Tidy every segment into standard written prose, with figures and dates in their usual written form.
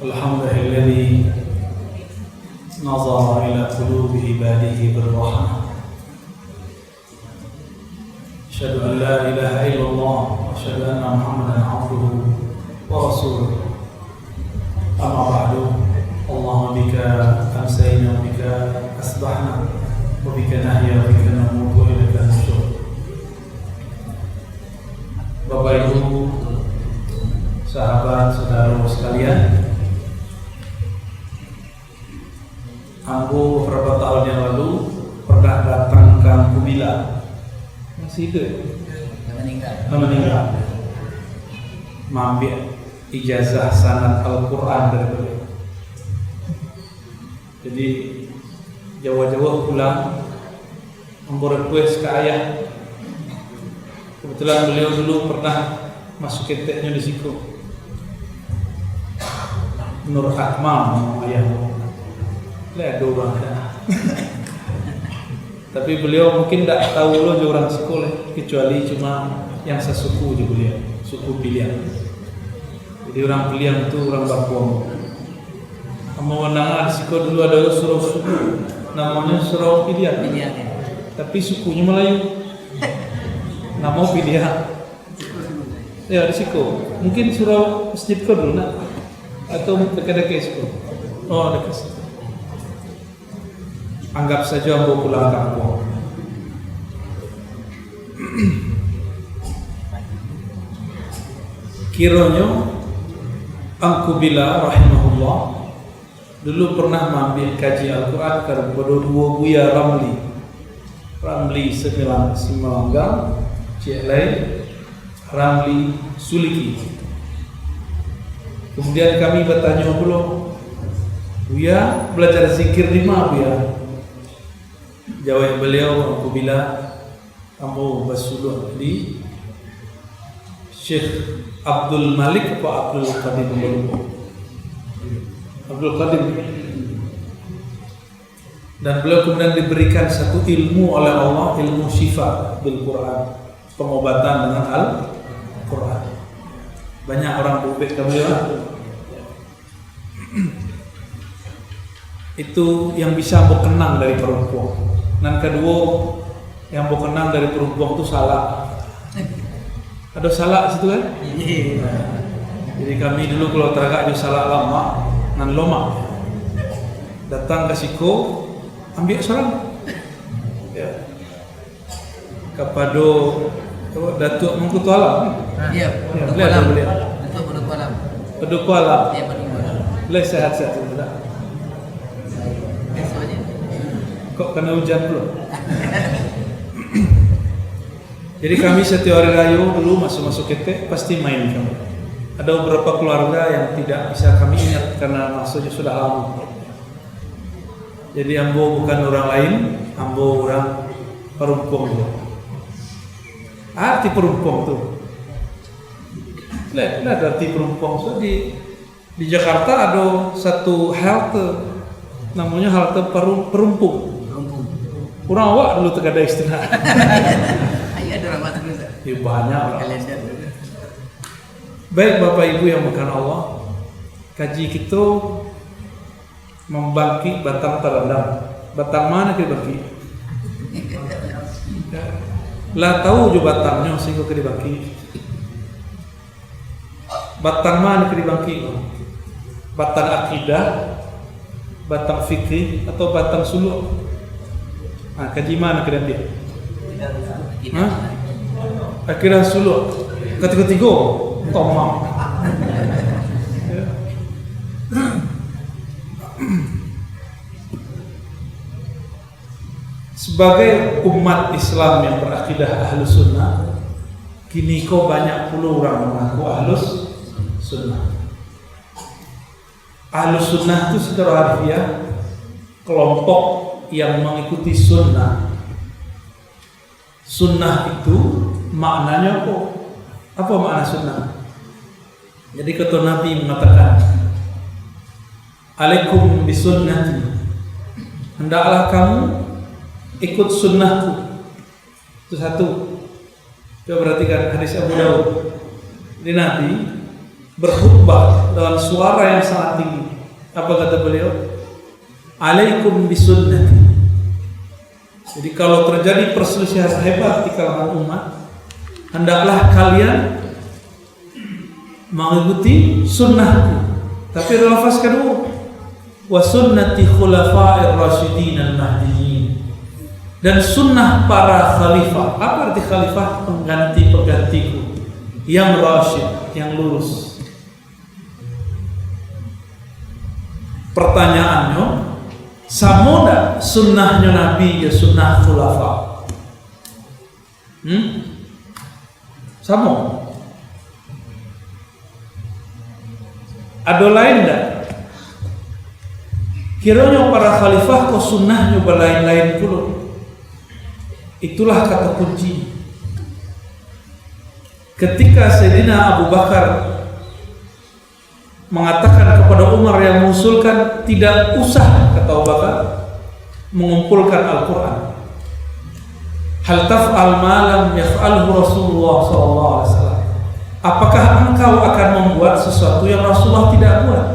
الحمد لله الذي نظر إلى قلوب عباده بالرحمة أشهد أن لا إله إلا الله وأشهد أن محمدا عبده ورسوله أما بعد اللهم بك أمسينا وبك أصبحنا وبك نحيا وبك نموت وإليك النشور. Bapak Ibu, sahabat saudara sekalian, aku beberapa tahun yang lalu pernah datang ke Bila. Masih itu ya? Meninggal. Mampir ijazah sanad Al-Quran dari beliau. Jadi jauh-jauh pulang memrequest ke ayah. Kebetulan beliau dulu pernah masuk keteknya di situ. Nur Akmal ayah. Lihat dua tapi beliau mungkin tidak tahu loh orang sekolah kecuali cuma yang sesuku je beliau, suku pilihan. Jadi orang pilihan itu orang Bapuang. Kamu mendengar di situ dulu ada surau suku, namanya surau pilihan. Tapi sukunya Melayu. Nama pilihan. Ya di situ. Mungkin surau masjid kau dulu nak atau dekat-dekat situ. Oh dekat situ. Anggap saja ambo pulang kampung. Kiranya Angku Bila rahimahullah dulu pernah mengambil kaji Al-Quran kepada dua Buya Ramli Semanggang, Cik Lai Ramli Suliki. Kemudian kami bertanya pula, Buya belajar zikir di mana Buya? Jawab beliau, Angku Bila kamu bersuluh di Syekh Abdul Malik atau Abdul Qadim dulu. Abdul Qadim. Dan beliau kemudian diberikan satu ilmu oleh Allah, ilmu syifa bil Quran, pengobatan dengan Al-Quran. Banyak orang berubah ke beliau. Itu yang bisa berkenang dari perempuan. Dan kedua yang berkenang dari perempuan itu salah. Ada salah situ kan? Jadi kami dulu kalau teragak ada salah lama nan loma datang ke siku ambil seorang ya kepada Datuk Mengkutu Alam. Iya, Datuk Alam. Iya, boleh sehat-sehat sudah. Kok kena hujan belum? Jadi kami setiap hari raya dulu masuk ketek pasti main kami. Ada beberapa keluarga yang tidak bisa kami ingat karena maksudnya sudah lama. Jadi ambo bukan orang lain, ambo orang Perumpong. Arti Perumpong tuh. Lihat arti Perumpong. So di Jakarta ada satu halte namanya halte Perumpung. Kurang awak dulu terkadang istilah. Ada orang batuk juga. Ya banyak lah. Kalender. Baik Bapak Ibu yang bukan Allah, kaji kita membangkit batang terendam. Batang mana kita bangkit? Lah tahu je batangnya sehingga kita dibangkit. Batang mana kita dibangkit? Batang akidah, batang fikih atau batang suluk? Nah, kaji mana kita dia? Akhirnya suluk ketiga tomam. Sebagai umat Islam yang berakidah ahlus sunnah, kini kok banyak puluh orang mengaku ahlus sunnah. Ahlus sunnah itu secara harfiah kelompok yang mengikuti sunnah. Sunnah itu maknanya apa? Apa makna sunnah? Jadi kata Nabi mengatakan, "Alaikum bisunnati." Hendaklah kamu ikut sunnahku. Itu satu. Coba perhatikan hadis Abu Daud. Di Nabi berkhutbah dengan suara yang sangat tinggi. Apa kata beliau? Alaikum bisunnati. Jadi kalau terjadi perselisihan hebat di kalangan umat, hendaklah kalian mengikuti sunnahku. Tapi lafazkan dulu, wa sunnati khulafa'ir rasyidin al-mahdiyyin, dan sunnah para khalifah. Apa arti khalifah? Pengganti-penggantiku yang rasyid, yang lurus. Pertanyaannya, samoda sunnahnya Nabi ya sunnah khulafa? Samo? Ada lain enggak? Kiranya para khalifah kok sunnahnya berlain-lain dulu. Itulah kata kunci. Ketika Sayyidina Abu Bakar mengatakan kepada Umar yang mengusulkan, tidak usah, kata Abu Bakar, mengumpulkan Al-Quran. Hal taf'al ma lam yaf'alhu Rasulullah SAW. Apakah engkau akan membuat sesuatu yang Rasulullah tidak buat?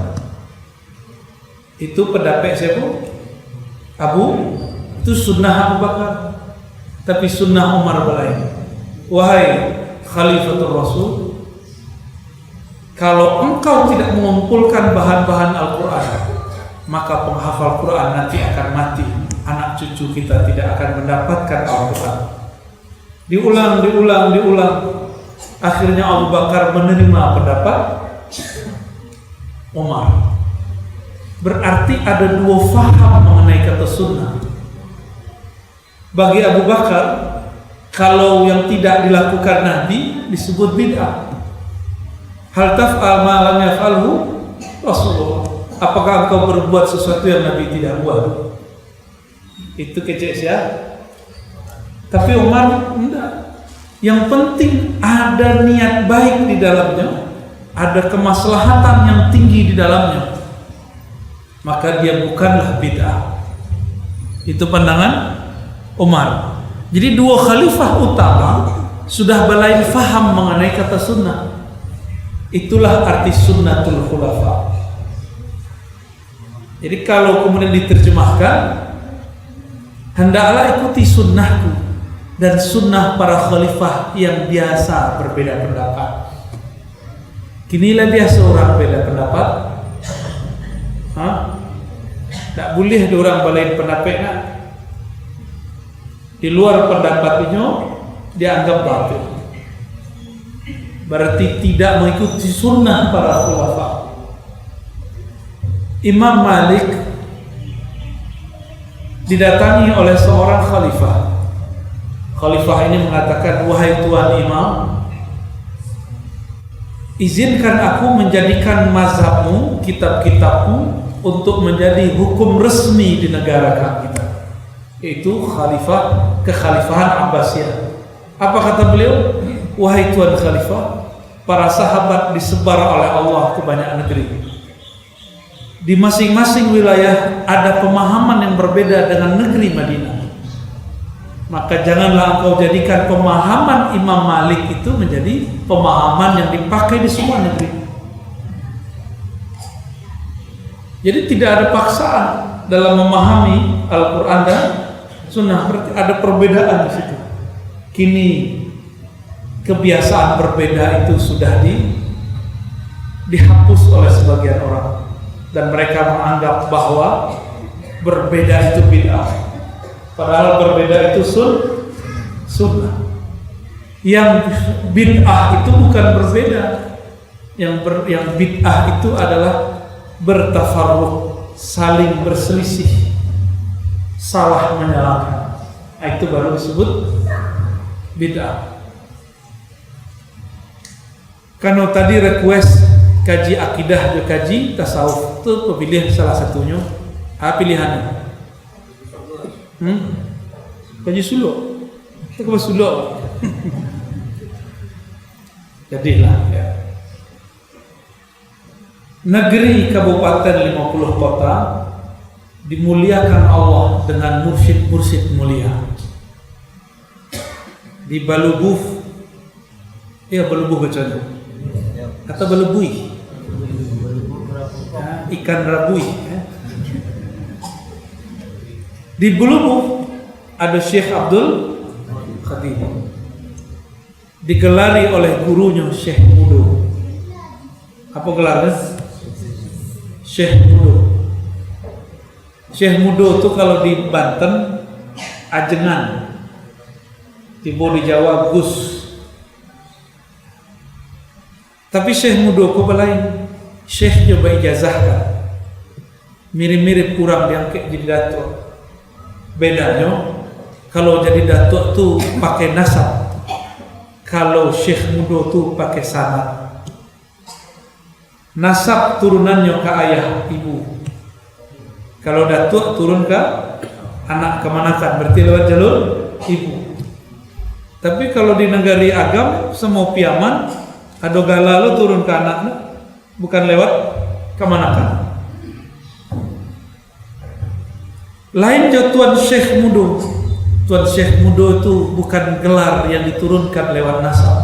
Itu pendapat siapa? Itu sunnah Abu Bakar. Tapi sunnah Umar berlain. Wahai Khalifatul Rasul, kalau engkau tidak mengumpulkan bahan-bahan Al-Quran, maka penghafal Quran nanti akan mati. Anak cucu kita tidak akan mendapatkan Al-Quran. Diulang. Akhirnya Abu Bakar menerima pendapat Umar. Berarti ada dua faham mengenai kata sunnah. Bagi Abu Bakar, kalau yang tidak dilakukan Nabi disebut bid'ah. Hal taf'al ma lam yaf'alhu Rasulullah. Apakah engkau berbuat sesuatu yang Nabi tidak buat? Itu kecek ya. Tapi Umar enggak. Yang penting ada niat baik di dalamnya, ada kemaslahatan yang tinggi di dalamnya, maka dia bukanlah bid'ah. Itu pandangan Umar. Jadi dua khalifah utama sudah berlain faham mengenai kata sunnah. Itulah arti sunnatul khulafa. Jadi kalau kemudian diterjemahkan, hendaklah ikuti sunnahku dan sunnah para khalifah yang biasa berbeda pendapat. Kinilah biasa orang beda pendapat. Tak boleh orang balain pendapatnya. Di luar pendapatnya dianggap batil. Berarti tidak mengikuti sunnah para khulafa. Imam Malik didatangi oleh seorang khalifah. Khalifah ini mengatakan, wahai tuan imam, izinkan aku menjadikan mazhabmu, kitab-kitabmu untuk menjadi hukum resmi di negara kita, yaitu kekhalifahan Abbasiyah. Apa kata beliau? Wahai tuan khalifah, para sahabat disebar oleh Allah ke banyak negeri. Di masing-masing wilayah ada pemahaman yang berbeda dengan negeri Madinah. Maka janganlah engkau jadikan pemahaman Imam Malik itu menjadi pemahaman yang dipakai di semua negeri. Jadi tidak ada paksaan dalam memahami Al-Quran dan Sunnah. Berarti ada perbedaan di situ. Kini kebiasaan berbeda itu sudah dihapus oleh sebagian orang, dan mereka menganggap bahwa berbeda itu bid'ah. Padahal berbeda itu sunnah. Yang bid'ah itu bukan berbeda. Yang bid'ah itu adalah bertafarruq, saling berselisih, salah menyalahkan. Itu baru disebut bid'ah. Kalau tadi request kaji akidah dan kaji tasawuf, itu pilih salah satunya. Pilihannya kaji suluk. Itu ke suluk. Jadilah ya. Negeri kabupaten 50 kota dimuliakan Allah dengan mursyid-mursyid mulia. Di Balubuf, ya Balubuf bacanya. atau belebui. Ikan rabui. Di Bulubuh ada Syekh Abdul Khadim, digelari oleh gurunya Syekh Mudo. Apa gelarnya? Syekh Mudo. Syekh Mudo itu kalau di Banten Ajengan, di Jawa Gus. Tapi Syekh Mudo kok lain. Syekh coba ijazahkan, mirip-mirip kurang diangkat jadi datuk. Bedanya kalau jadi datuk tuh pakai nasab, kalau Syekh Mudo tuh pakai sanad. Nasab turunannya ke ayah ibu. Kalau datuk turun ke anak kemanakan, berarti lewat jalur ibu. Tapi kalau di negari agam semua piaman ada galalo turun ke anaknya, bukan lewat kemanakan. Lain jo Tuan Syekh Mudo. Tuan Syekh Mudo itu bukan gelar yang diturunkan lewat nasab,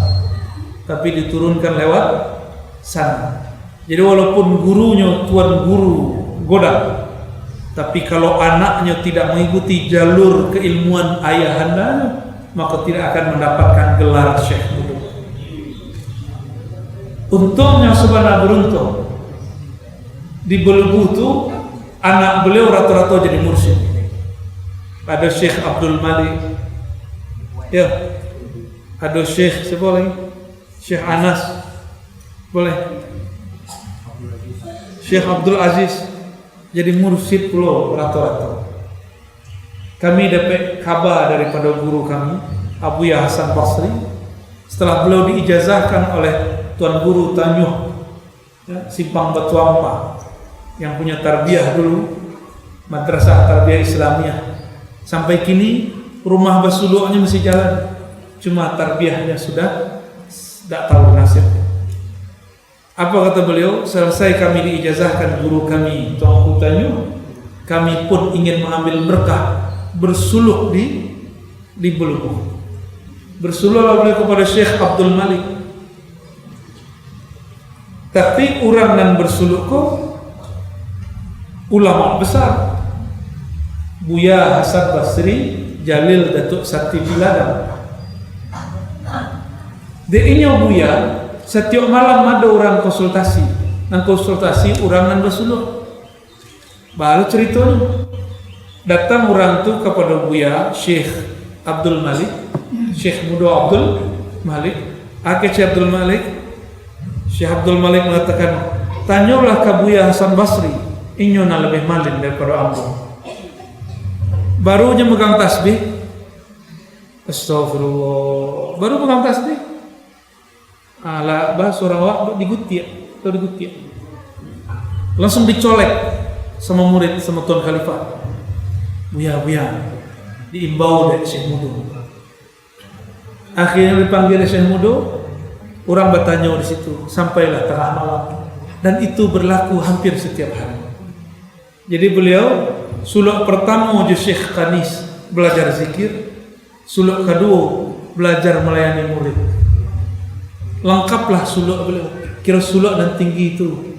tapi diturunkan lewat sanad. Jadi walaupun gurunya Tuan Guru Godang, tapi kalau anaknya tidak mengikuti jalur keilmuan ayahandanya, maka tidak akan mendapatkan gelar Syekh Mudo. Untungnya sebenarnya beruntung, di Bulubuh itu anak beliau rata-rata jadi mursyid. Ada Syekh Abdul Malik, ya, ada Syekh siapa lagi? Syekh Anas, boleh. Syekh Abdul Aziz jadi mursyid pula rata-rata. Kami dapat kabar daripada guru kami Abu Ya Hasan Basri, setelah beliau diijazahkan oleh Tuan Guru Tanyuh, ya, Simpang Batu Ampa, yang punya tarbiyah dulu, Madrasah Tarbiyah Islamiyah. Sampai kini rumah basuluknya masih jalan, cuma tarbiyahnya sudah tidak tahu nasib. Apa kata beliau? Selesai kami diijazahkan guru kami Tuan Guru Tanyuh, kami pun ingin mengambil berkah, bersuluk di Bulubuh. Bersuluklah beliau kepada Syekh Abdul Malik. Tapi orang yang bersuluk kok ulama besar, Buya Hasan Basri, Jalil Datuk Sati Biladang. Dia Buya setiap malam ada orang konsultasi, dan konsultasi orang yang bersuluk. Baru ceritanya, datang orang tu kepada Buya Syekh Abdul Malik, Syekh Mudo Abdul Malik, Syekh Abdul Malik. Syekh Abdul Malik mengatakan, tanyalah ke Buya Hasan Basri, inyona lebih malin daripada ambo. Barunya megang tasbih, astagfirullah, baru megang tasbih, ala bahasa orang awak digutiak, langsung dicolek sama murid, sama Tuan Khalifah. Buya, diimbau dari Syekh Mudo. Akhirnya dipanggil Syekh Mudo, orang bertanya di situ, sampailah tengah malam, dan itu berlaku hampir setiap hari. Jadi beliau suluk pertama je Syekh Kanis belajar zikir, suluk kedua belajar melayani murid. Lengkaplah suluk beliau. Kira suluk dan tinggi itu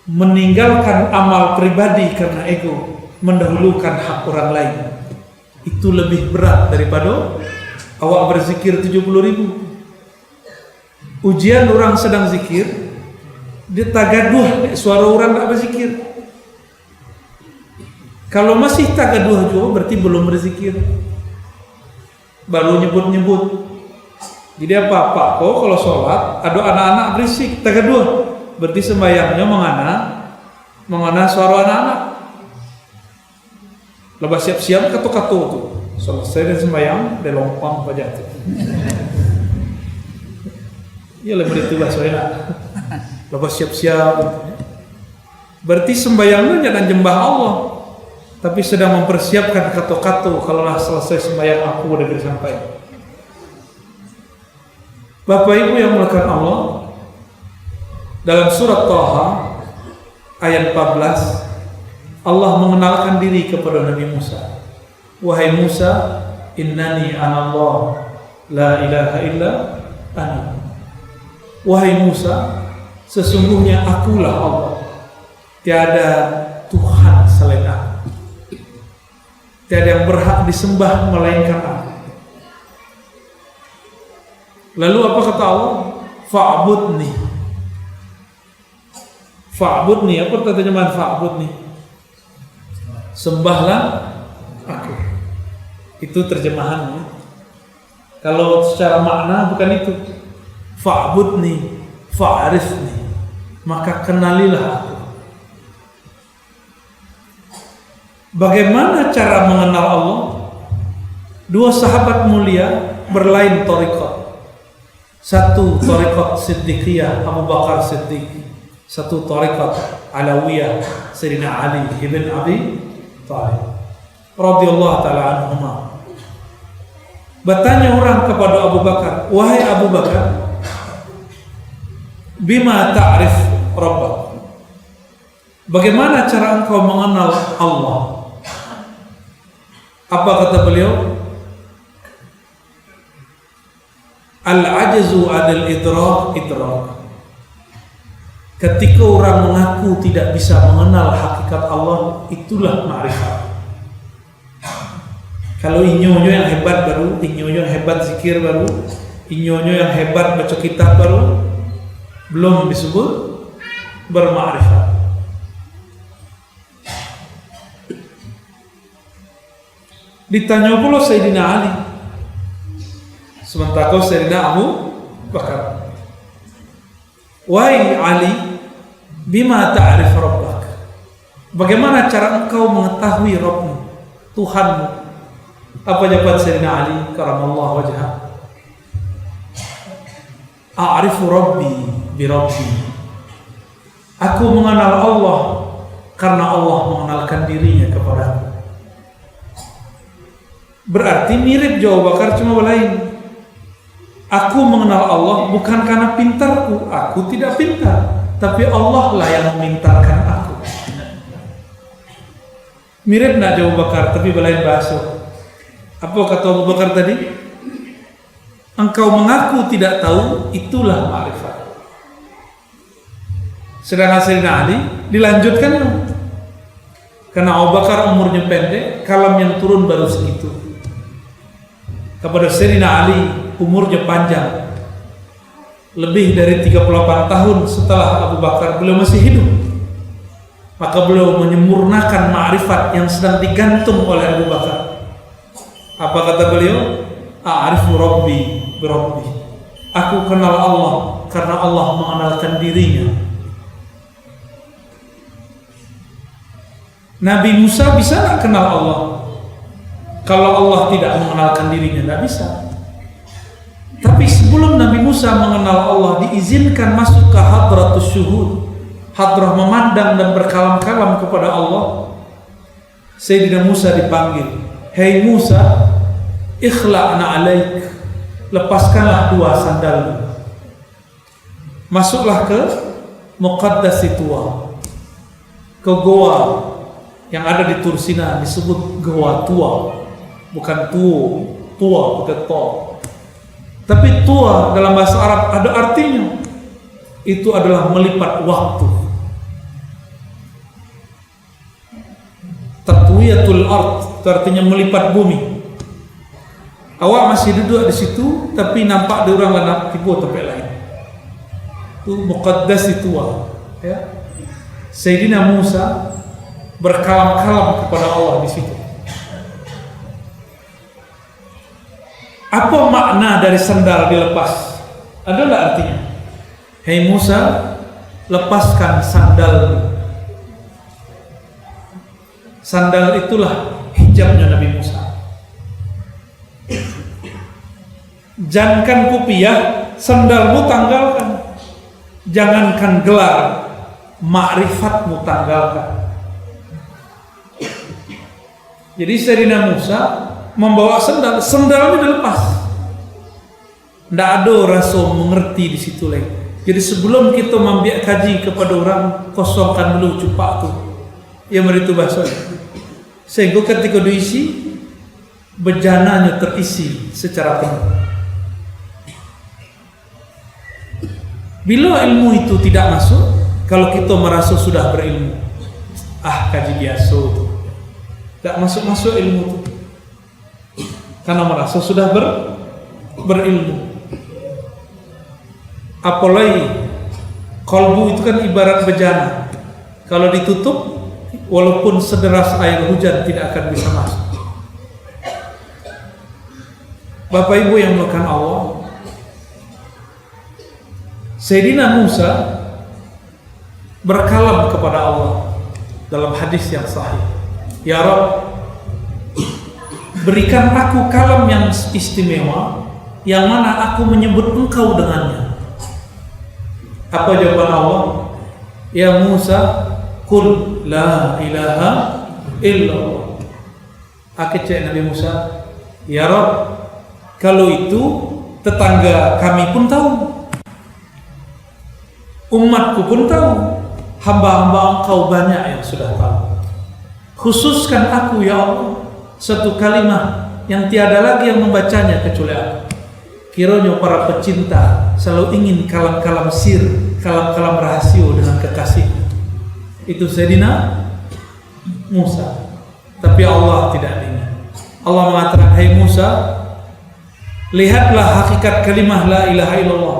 meninggalkan amal pribadi karena ego, mendahulukan hak orang lain. Itu lebih berat daripada awak berzikir 70.000. Ujian orang sedang zikir, dia tagaduh suara orang tak berzikir. Kalau masih tagaduh juga berarti belum berzikir, baru nyebut-nyebut. Jadi apa-apa kok kalau sholat ada anak-anak berisik tagaduh, berarti sembahyangnya mengana suara anak-anak. Lepas siap-siap kato-kato tuh, selesai dan sembahyang dia lompang aja tuh. Ya lebih itu bahasa enak. Lepas siap-siap, berarti sembahyangnya jangan jembah Allah, tapi sedang mempersiapkan kato-kato. Kalau lah selesai sembahyang aku udah sampai. Bapak Ibu yang mulakan Allah, dalam surat Thaha ayat 14, Allah mengenalkan diri kepada Nabi Musa. Wahai Musa, innani anallah, la ilaha illa ana. Wahai Musa, sesungguhnya akulah Allah, tiada Tuhan selain aku, tiada yang berhak disembah melainkan aku. Lalu apa kata Allah? Fa'budni. Fa'budni, apa terjemahan fa'budni? Sembahlah aku. Itu terjemahannya. Kalau secara makna bukan itu. Fa'budni, fa'arifni, maka kenalilah aku. Bagaimana cara mengenal Allah? Dua sahabat mulia berlain thariqat. Satu thariqat Siddiqiyah Abu Bakar Siddiq, satu thariqat Alawiyah Sayyidina Ali ibn Abi Thalib radhiyallahu taala anhuma. Bertanya orang kepada Abu Bakar, wahai Abu Bakar, bima ta'rif Rabbak? Bagaimana cara engkau mengenal Allah? Apa kata beliau? Al-ajzu 'anil idrak. Ketika orang mengaku tidak bisa mengenal hakikat Allah, itulah ma'rifat. Kalau inyonyo yang hebat baru, inyonyo yang hebat zikir baru, inyonyo yang hebat baca kitab baru, belum disebut berma'rifat. Ditanya pula Sayyidina Ali, sementara Sayyidina Abu Bakar, wahai Ali, bima ta'rif Rabbak? Bagaimana cara engkau mengetahui Rabbmu, Tuhanmu? Apa jawaban Sayyidina Ali karamallahu wajhah? A'rifu Rabbi bi Rabbi. Aku mengenal Allah karena Allah mengenalkan dirinya kepadaku. Berarti mirip Abu Bakar, cuma lain. Aku mengenal Allah bukan karena pintarku, aku tidak pintar, tapi Allah lah yang memintarkan aku. Mirip nak Abu Bakar, tapi lain bahasa. Apa kata Abu Bakar tadi? Engkau mengaku tidak tahu, itulah ma'rifat. Sedangkan Sayyidina Ali dilanjutkan, karena Abu Bakar umurnya pendek, kalam yang turun baru segitu. Kepada Sayyidina Ali umurnya panjang, lebih dari 38 tahun setelah Abu Bakar, beliau masih hidup. Maka beliau menyempurnakan ma'rifat yang sedang digantung oleh Abu Bakar. Apa kata beliau? A'rifu Rabbi bi Rabbi. Aku kenal Allah karena Allah mengenalkan dirinya. Nabi Musa bisa tak kenal Allah kalau Allah tidak mengenalkan dirinya? Tidak bisa. Tapi sebelum Nabi Musa mengenal Allah, diizinkan masuk ke hadratus syuhud, hadrah memandang dan berkalam-kalam kepada Allah. Sayyidina Musa dipanggil, hei Musa, ikhla'na alaik, lepaskanlah dua sandalmu, masuklah ke Muqaddasi Tua, ke goa yang ada di Tursina, disebut goa tua, bukan tua pakai to. Tapi tua dalam bahasa Arab ada artinya, itu adalah melipat waktu. Tatwiyatul ard itu artinya melipat bumi. Awak masih duduk di situ, tapi nampak ada orang lain tiba tempat lain. Itu Muqaddasi Tua, ya. Sayyidina Musa berkalam-kalam kepada Allah di situ. Apa makna dari sandal dilepas? Adalah artinya, hei Musa, lepaskan sandalmu. Sandal itulah hijabnya Nabi Musa. Jangankan kupiah, sandalmu tanggalkan. Jangankan gelar, ma'rifatmu tanggalkan. Jadi Sayyidina Musa membawa sandal, sandalnya dilepas. Tidak ada rasa mengerti di situ lagi. Jadi sebelum kita membiak kaji kepada orang, kosongkan dulu cupak tu, yang meritu bahasa. Sehingga ketika diisi, bejananya terisi secara penuh. Bila ilmu itu tidak masuk, kalau kita merasa sudah berilmu, kaji biasa itu, tidak masuk ilmu itu, karena merasa sudah berilmu. Apalagi kalbu itu kan ibarat bejana, kalau ditutup, walaupun sederas air hujan tidak akan bisa masuk. Bapak Ibu yang melakukan Allah, Sayyidina Musa berkalam kepada Allah dalam hadis yang sahih, Ya Rabb, berikan aku kalam yang istimewa, yang mana aku menyebut Engkau dengannya. Apa jawaban Allah? Ya Musa, Qul la ilaha illallah. Akhirnya Nabi Musa, Ya Rabb, kalau itu tetangga kami pun tahu, umatku pun tahu, hamba-hamba Engkau banyak yang sudah tahu. Khususkan aku ya Allah satu kalimat yang tiada lagi yang membacanya kecuali aku. Kiranya para pecinta selalu ingin kalam-kalam sir, kalam-kalam rahasia dengan kekasih. Itu Sayyidina Musa. Tapi Allah tidak ingin. Allah mengatakan, hai Musa, lihatlah hakikat kalimah la ilaha illallah,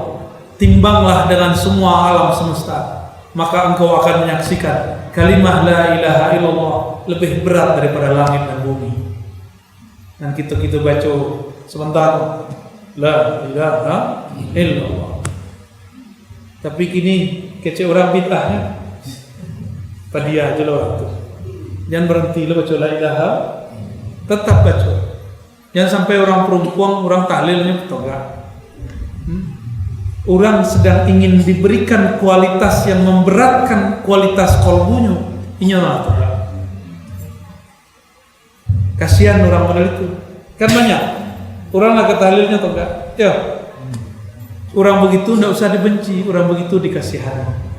timbanglah dengan semua alam semesta, maka engkau akan menyaksikan kalimah la ilaha illallah lebih berat daripada langit dan bumi. Dan kita baca sebentar la ilaha illallah. Tapi kini kece orang bid'ah padia aja lo tuh. Jangan berhenti lo baca la ilaha, tetap baca. Jangan sampai orang perempuan, orang tahlilnya betul enggak. Orang sedang ingin diberikan kualitas yang memberatkan kualitas kolbunya, inyolah. Kasihan orang model itu. Kan banyak orang nak tahlilnya atau enggak? Ya. Orang begitu enggak usah dibenci, orang begitu dikasihani.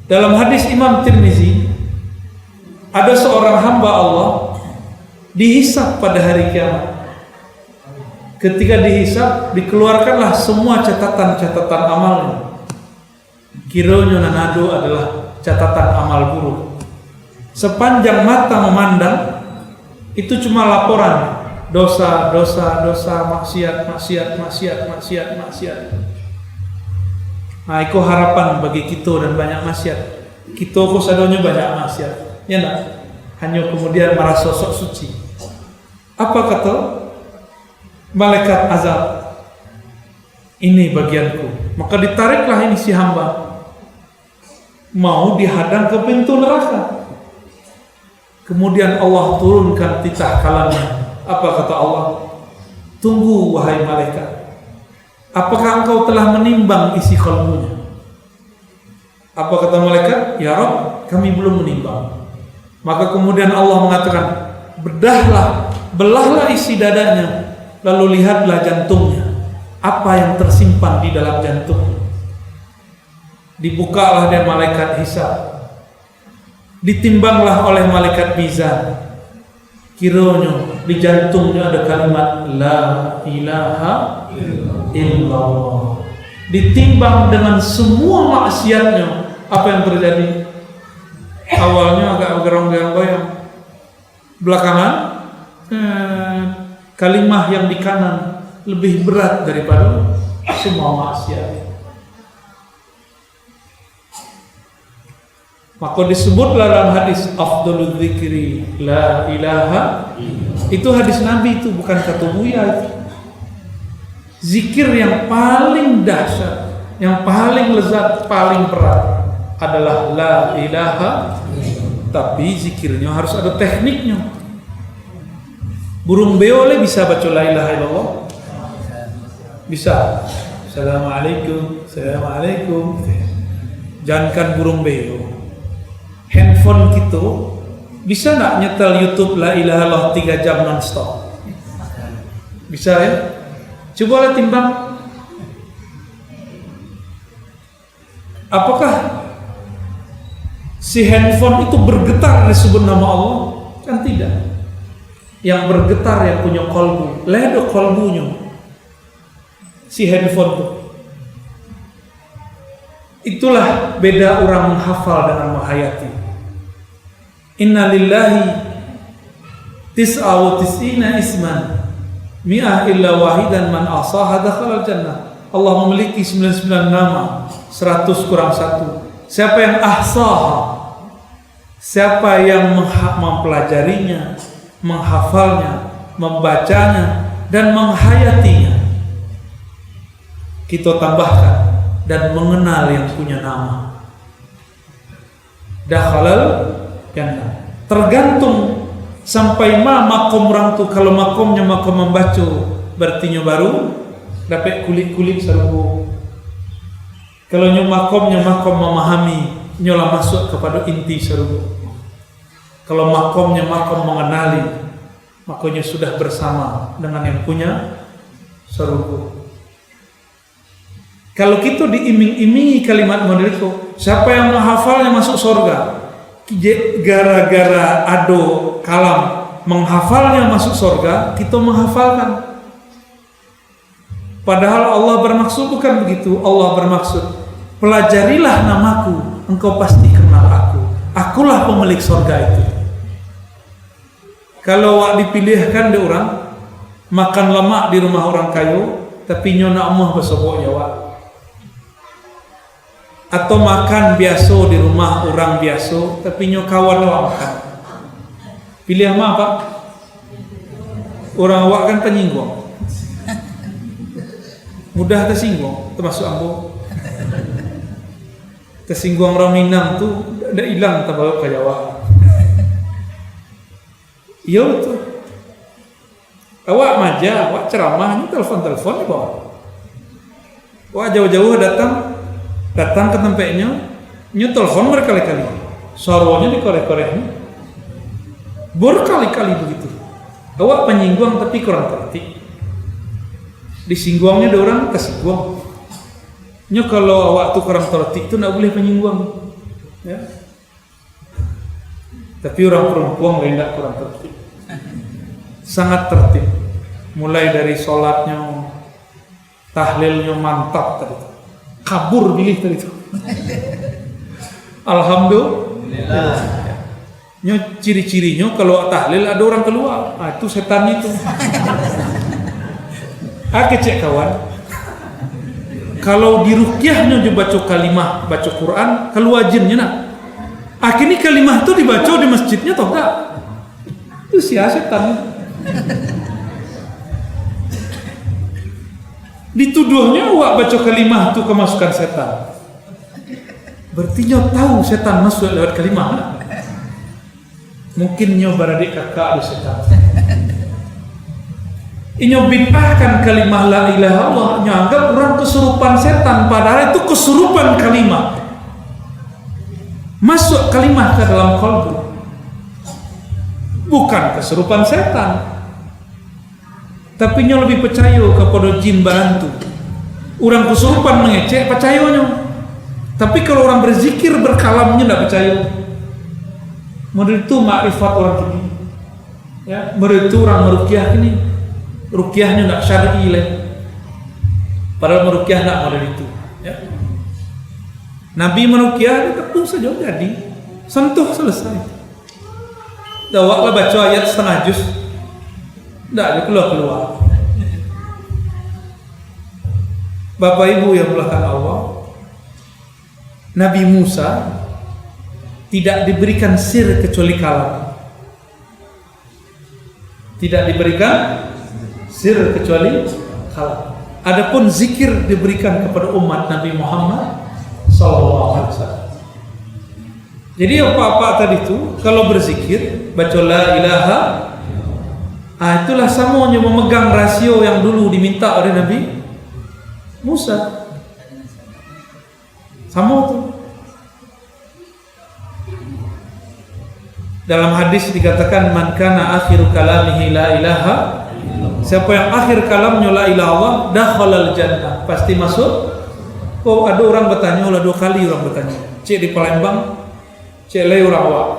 Dalam hadis Imam Tirmizi, ada seorang hamba Allah dihisab pada hari kiamat. Ketika dihisab, dikeluarkanlah semua catatan-catatan amalnya. Kiranya nanado adalah catatan amal buruk. Sepanjang mata memandang, itu cuma laporan dosa, maksiat. Nah, itu harapan bagi kita dan banyak maksiat. Kita kok sadonya banyak maksiat, ya enggak? Hanya kemudian merasa sok suci. Apa kata malaikat azab? Ini bagianku. Maka ditariklah ini si hamba, mau dihadang ke pintu neraka. Kemudian Allah turunkan titah kalamnya. Apa kata Allah? Tunggu wahai malaikat, apakah engkau telah menimbang isi kalbunya? Apa kata malaikat? Ya Rabb, kami belum menimbang. Maka kemudian Allah mengatakan, belahlah isi dadanya, lalu lihatlah jantungnya, apa yang tersimpan di dalam jantungnya. Dibukalah dan malaikat hisab, ditimbanglah oleh malaikat mizan. Kiranya di jantungnya ada kalimat la ilaha illallah. Ditimbang dengan semua maksiatnya. Apa yang terjadi? Awalnya agak gerong-gerong, belakangan kalimah yang di kanan lebih berat daripada semua maksiat. Maka disebutlah dalam hadis afdalul dzikri la ilaha. Itu hadis Nabi, itu bukan kata Buya itu. Zikir yang paling dahsyat, yang paling lezat, paling berat adalah la ilaha. Tapi zikirnya harus ada tekniknya. Burung beo bisa baca la ilaha illallah? Bisa. Assalamualaikum, assalamualaikum. Jangankan burung beo, handphone kita bisa nggak nyetel YouTube la ilaha illallah 3 jam non-stop? Bisa ya? Coba timbang. Apakah si handphone itu bergetar disebut nama Allah? Kan tidak. Yang bergetar yang punya kolbu, ledo kolbunya si handphone tuh. Itulah beda orang menghafal dengan menghayati. Inna lillahi tis'a wa tis'ina isman mi'ah illa wahidan man asaha dakhala al-jannah. Allah memiliki 99 nama, 100 kurang 1. Siapa yang ahsaha, siapa yang mempelajarinya, menghafalnya, membacanya, dan menghayatinya, kita tambahkan, dan mengenal yang punya nama, dakhalal jannah. Tergantung sampai makom orang tu. Kalau makomnya makom membaca, berarti baru dapat kulit-kulit serubu. Kalau makomnya makom memahami, nyola masuk kepada inti serubu. Kalau makomnya makom mengenali, makanya sudah bersama dengan yang punya serubu. Kalau kita diiming-imingi kalimat model itu, siapa yang menghafalnya masuk surga. Gara-gara ado kalam menghafalnya masuk surga, kita menghafalkan. Padahal Allah bermaksud bukan begitu. Allah bermaksud, pelajarilah namaku, engkau pasti kenal aku. Akulah pemilik surga itu. Kalau wak dipilihkan di orang, makan lemak di rumah orang kayu, tapi nyona amah bersobok Jawa. Atau makan biasa di rumah orang biasa, tapi kawan awak makan. Pilih apa Pak? Orang awak kan penyinggung, mudah tersinggung, termasuk ambo. Tersinggung orang Minang tu dah hilang terbawa ke Jawa. Iya betul. Awak maja, awak ceramah, ni telepon-telepon ni bawa. Awak jauh-jauh datang ke tempatnya, nyu telepon berkali-kali, suaranya dikorek-korek, berkali-kali begitu. Awak penyinggung tapi kurang tertik. Disinggungnya ada orang kesinggung. Nyu kalau awak tu kurang tertik tu nak boleh penyinggung, ya. Tapi orang perempuan tidak kurang tertik, sangat tertib. Mulai dari sholatnya, tahlilnya mantap tadi. Kabur pilih tadi itu. Alhamdulillah. Nyo ciri-cirinya kalau tahlil ada orang keluar. Itu setan itu. Kecek kawan. Kalau di ruqyahnya dia baca kalimah, baca Quran, keluar jinnya nak. Akhirnya kalimah itu dibaca di masjidnya toh enggak? Itu setan. Dituduhnya awak baca kalimah itu kemasukan setan. Berarti nyo tahu setan masuk lewat kalimah. Mungkin nyo beradik kakak di setan. Inyo bid'ahkan kalimah la ilaha illallah, nyo anggap orang kesurupan setan, padahal itu kesurupan kalimah. Masuk kalimah ke dalam kalbu. Bukan kesurupan setan. Tapi nyo lebih percaya kepada jin bantu. Orang kesurupan mengecek, percaya nyo. Tapi kalau orang berzikir berkalamnya tidak percaya. Menurut itu makrifat orang ini. Ya, menurut itu orang meruqyah ini, ruqyahnya tidak syar'i lah. Padahal meruqyah tidak model itu. Ya. Nabi meruqyah tepung saja jadi, sentuh selesai. Dawaklah baca ayat setengah juz. Tidak ada keluar. Bapak Ibu yang dimuliakan Allah, Nabi Musa tidak diberikan sir kecuali kalam. Tidak diberikan sir kecuali kalam. Adapun zikir diberikan kepada umat Nabi Muhammad SAW. Jadi apa-apa tadi itu kalau berzikir baca la ilaha, itulah semuanya memegang rasio yang dulu diminta oleh Nabi Musa. Sama itu. Dalam hadis dikatakan man kana akhiru kalamihi la ilaha, siapa yang akhir kalamnya la ilaha Allah, dakhalal jannah, pasti masuk. Oh, ada orang bertanya, lah 2 kali orang bertanya. Cik di Palembang, cik lay orang awak.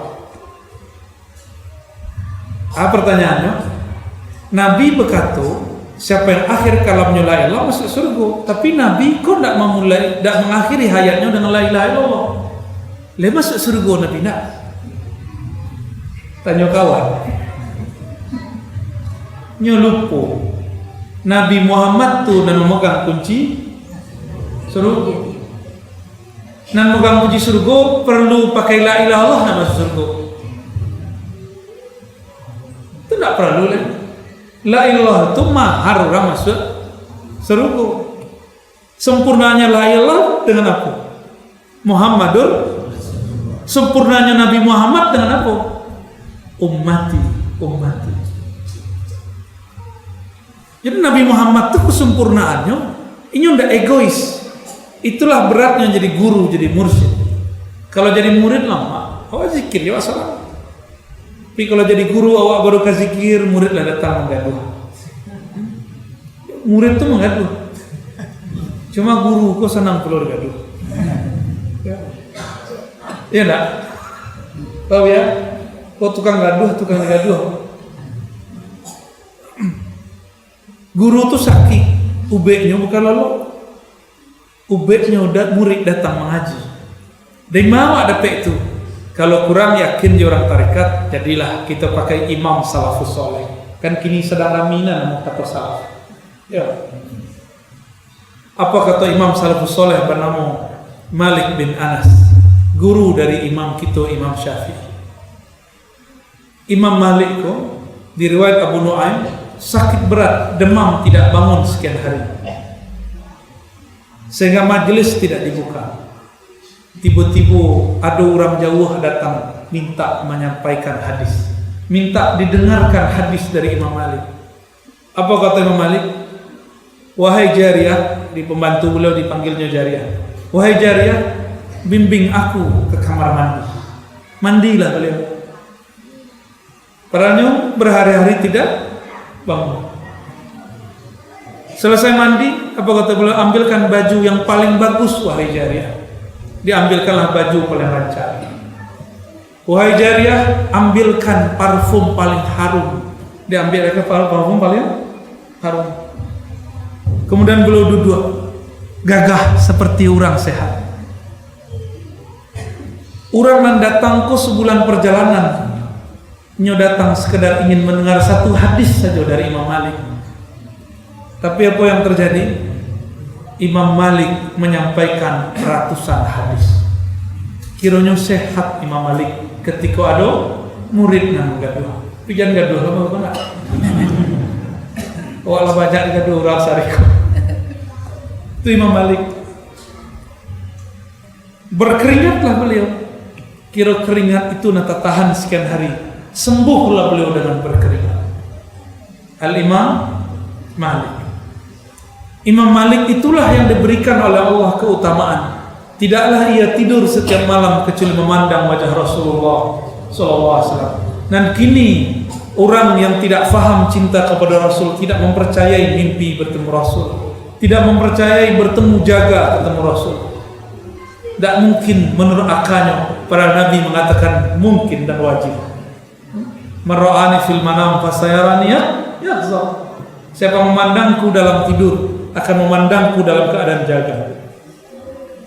Pertanyaannya, Nabi berkata, siapa yang akhir kalamnya la ilaha masuk surga. Tapi Nabi kok tidak memulai, tidak mengakhiri hayatnya dengan la ilaha illallah. Le masuk surga Nabi nak? Tanya kawan. Nyelupo. Nabi Muhammad tu dan memegang kunci surga. Dan memegang kunci surga perlu pakai la ilaha illallah nak masuk surga. Itu tidak perlu lah. La ilaha itu mahar orang masuk surga. Sempurnanya la ilaha dengan apa? Muhammadur. Sempurnanya Nabi Muhammad dengan apa? Ummati. Jadi Nabi Muhammad itu kesempurnaannya ini tidak egois. Itulah beratnya jadi guru, jadi mursyid. Kalau jadi murid lama, awak zikir ya wassalam. Tapi kalau jadi guru awak baru kasih zikir, murid lah datang menggaduh. Murid itu menggaduh. Cuma guru kok senang keluar gaduh. Iya enggak? Tahu ya? Kok tukang gaduh. Guru tuh sakit, ubeknya bukan lalu. Ubeknya udah murid datang mengaji. Dari mana ada pek itu? Kalau kurang yakin di orang tarekat, jadilah kita pakai imam salafus soleh. Kan kini sedang raminan mau kata salaf. Ya. Apa kata imam salafus soleh bernama Malik bin Anas, guru dari imam kita Imam Syafi'i. Imam Malik kok di riwayat Abu Nuaim sakit berat, demam tidak bangun sekian hari, sehingga majelis tidak dibuka. Tiba-tiba ada orang jauh datang minta menyampaikan hadis, minta didengarkan hadis dari Imam Malik. Apa kata Imam Malik? Wahai Jariyah, di pembantu beliau dipanggilnya Jariyah. Wahai Jariyah, bimbing aku ke kamar mandi. Mandilah beliau. Padahal berhari-hari tidak bangun. Selesai mandi, apa kata beliau? Ambilkan baju yang paling bagus, wahai Jariyah. Diambilkanlah baju paling lancar. Wahai Jariyah, ambilkan parfum paling harum. Diambilkan parfum paling harum. Kemudian beliau duduk gagah seperti orang sehat. Orang yang datang ke sebulan perjalanan, nyo datang sekedar ingin mendengar satu hadis saja dari Imam Malik. Tapi apa yang terjadi? Imam Malik menyampaikan ratusan hadis. Kiranya sehat Imam Malik ketika ada murid yang gaduh. Pijan gaduh apa enggak? Walau banyak gaduh rasa riko. Itu Imam Malik. Berkeringatlah beliau. Kira keringat itu nata tahan sekian hari. Sembuhlah beliau dengan berkeringat. Al-Imam Malik. Imam Malik itulah yang diberikan oleh Allah keutamaan. Tidaklah ia tidur setiap malam kecuali memandang wajah Rasulullah SAW. Dan kini orang yang tidak faham cinta kepada Rasul, tidak mempercayai mimpi bertemu Rasul, tidak mempercayai bertemu jaga ketemu Rasul. Tidak mungkin menurut akalnya. Para Nabi mengatakan mungkin dan wajib. Marra'ani fil manam fasayarani yahza. Siapa memandangku dalam tidur akan memandangku dalam keadaan jaga.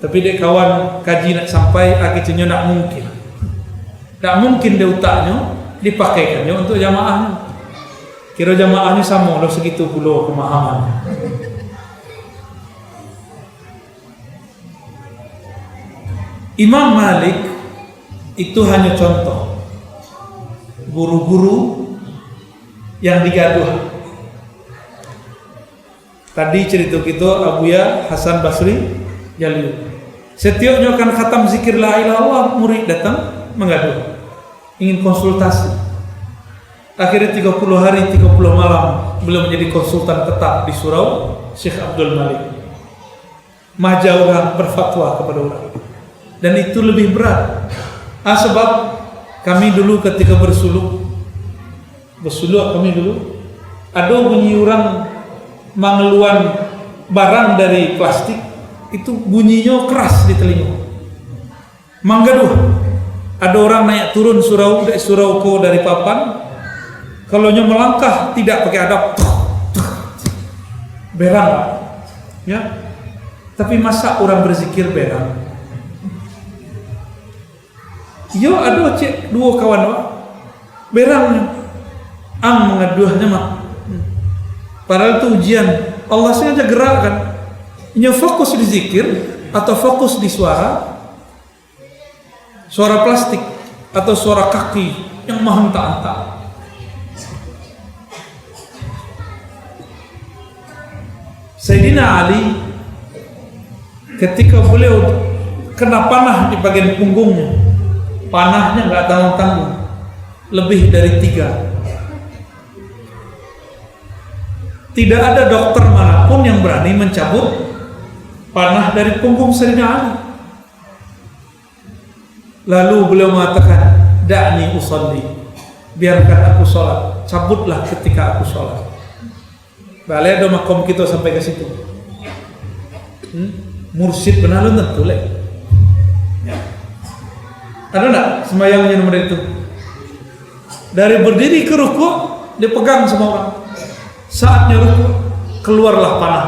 Tapi dek kawan kaji nak sampai akhirnya nak mungkin. Tak mungkin dia utaknya dipakaikannya untuk jamaahnya. Kira jamaahnya sama loh segitu pula pemahaman. Imam Malik itu hanya contoh guru-guru yang digaduh. Tadi cerita kita Abuya Hasan Basri Jalil. Setiapnya akan khatam zikir la ilaha illallah, murid datang mengaduh, ingin konsultasi. Akhirnya 30 hari 30 malam beliau menjadi konsultan tetap di surau Syekh Abdul Malik. Maja orang berfatwa kepada orang. Dan itu lebih berat. Sebab kami dulu ketika bersuluk kami dulu ada bunyi orang mengeluarkan barang dari plastik, itu bunyinya keras di telinga. Manggaduh. Ada orang naik turun surau ko dari papan, kalau nya melangkah tidak pakai adab, berang, ya. Tapi masa orang berzikir berang? Yo ada cek dua kawan berang mengaduhnya mah. Padahal itu ujian. Allah sengaja gerakkan. Ini fokus di zikir atau fokus di suara plastik atau suara kaki yang menghentak-hentak. Sayyidina Ali ketika beliau kena panah di bagian punggungnya, panahnya nggak tanggung-tanggung, lebih dari 3. Tidak ada dokter manapun yang berani mencabut panah dari punggung Sayyidina Ali. Lalu beliau mengatakan, da'ni usolli, biarkan aku sholat, cabutlah ketika aku sholat. Balik ada makom kita sampai ke situ. Mursyid benar lu tentu leh. Ada enggak sembahyangnya nomor itu? Dari berdiri ke ruku dipegang semua orang. Saatnya ruku keluarlah panah.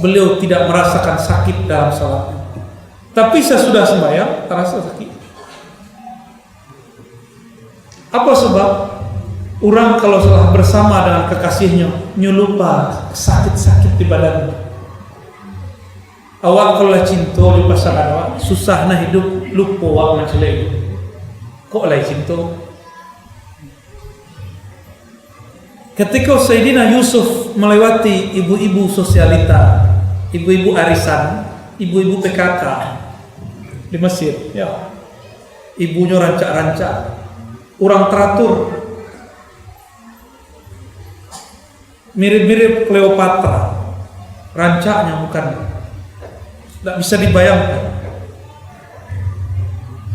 Beliau tidak merasakan sakit dalam salatnya. Tapi sesudah sembahyang terasa sakit. Apa sebab? Orang kalau setelah bersama dengan kekasihnya nyulupa sakit-sakit di badannya. Awak kalau cinta di pasangan awak susah na hidup lupa awak nak celai. Kok lagi cinta? Ketika Sayyidina Yusuf melewati ibu-ibu sosialita, ibu-ibu arisan, ibu-ibu PKK di Mesir, ya. Ibunya rancak-rancak, orang teratur, mirip-mirip Cleopatra, rancaknya bukan, tidak bisa dibayangkan.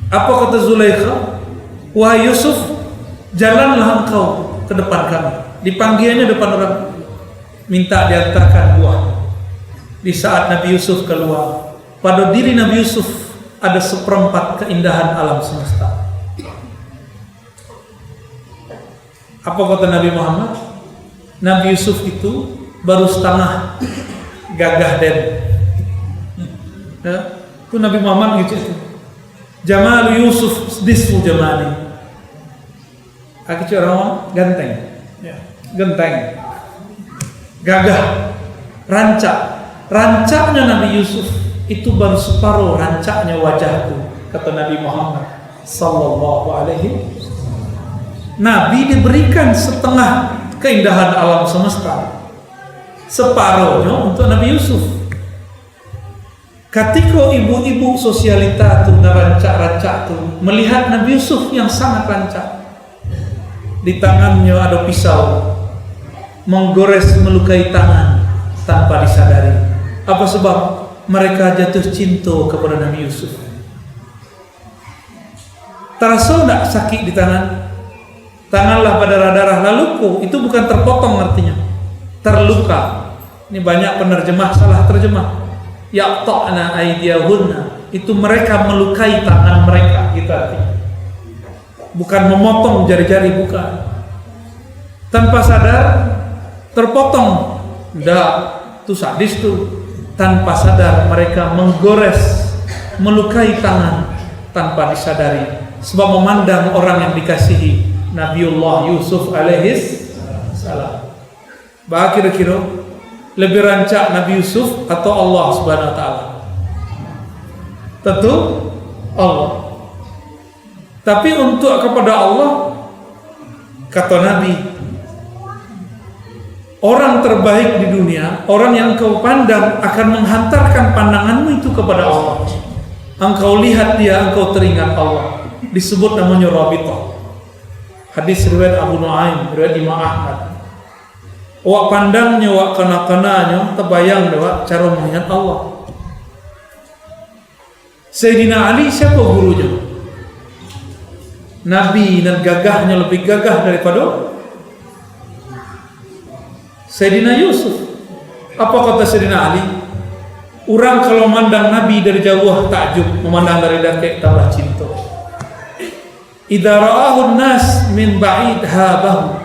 Apa kata Zulaikha? Wahai Yusuf, jalanlah engkau ke depan kami. Dipanggilnya depan orang, minta diantarkan buah. Di saat Nabi Yusuf keluar, pada diri Nabi Yusuf ada 1/4 keindahan alam semesta. Apa kata Nabi Muhammad? Nabi Yusuf itu baru setengah gagah dan ya, itu Nabi Muhammad gitu itu. Jamal Yusuf disfu jamali. Aku orang ganteng, ya, ganteng, gagah, rancaknya Nabi Yusuf itu baru separuh rancaknya wajahku, kata Nabi Muhammad sallallahu alaihi. Nabi diberikan setengah keindahan alam semesta, separuhnya untuk Nabi Yusuf. Ketika ibu-ibu sosialita itu rancak-rancak itu melihat Nabi Yusuf yang sangat rancak, di tangannya ada pisau, menggores melukai tangan tanpa disadari. Apa sebab? Mereka jatuh cinta kepada Nabi Yusuf. Terasa tidak sakit di tangan? Tanganlah berdarah-darah, lalu itu bukan terpotong artinya, terluka. Ini banyak penerjemah salah terjemah. Yaqta'na aydiyahunna, itu mereka melukai tangan mereka, gitu artinya. Bukan memotong jari-jari, bukan. Tanpa sadar terpotong. Enggak, itu sadis tuh. Tanpa sadar mereka menggores, melukai tangan tanpa disadari, sebab memandang orang yang dikasihi, Nabiullah Yusuf alaihis salam. Bah kira-kira lebih rancak Nabi Yusuf atau Allah Subhanahu wa taala? Tentu Allah. Tapi untuk kepada Allah, kata Nabi, orang terbaik di dunia, orang yang engkau pandang akan menghantarkan pandanganmu itu kepada Allah. Engkau lihat dia, engkau teringat Allah. Disebut namanya Rabithah. Hadis riwayat Abu Nuaim, riwayat Imam Ahmad. Wak pandangnya, wak kena-kenanya, terbayang wak cara mengingat Allah. Sayyidina Ali siapa gurunya? Nabi, dan gagahnya lebih gagah daripada Sayyidina Yusuf. Apa kata Sayyidina Ali? Orang kalau memandang Nabi dari jauh takjub, memandang dari dekat tambah cinta. Idza ra'ahu an-nas min ba'id habahu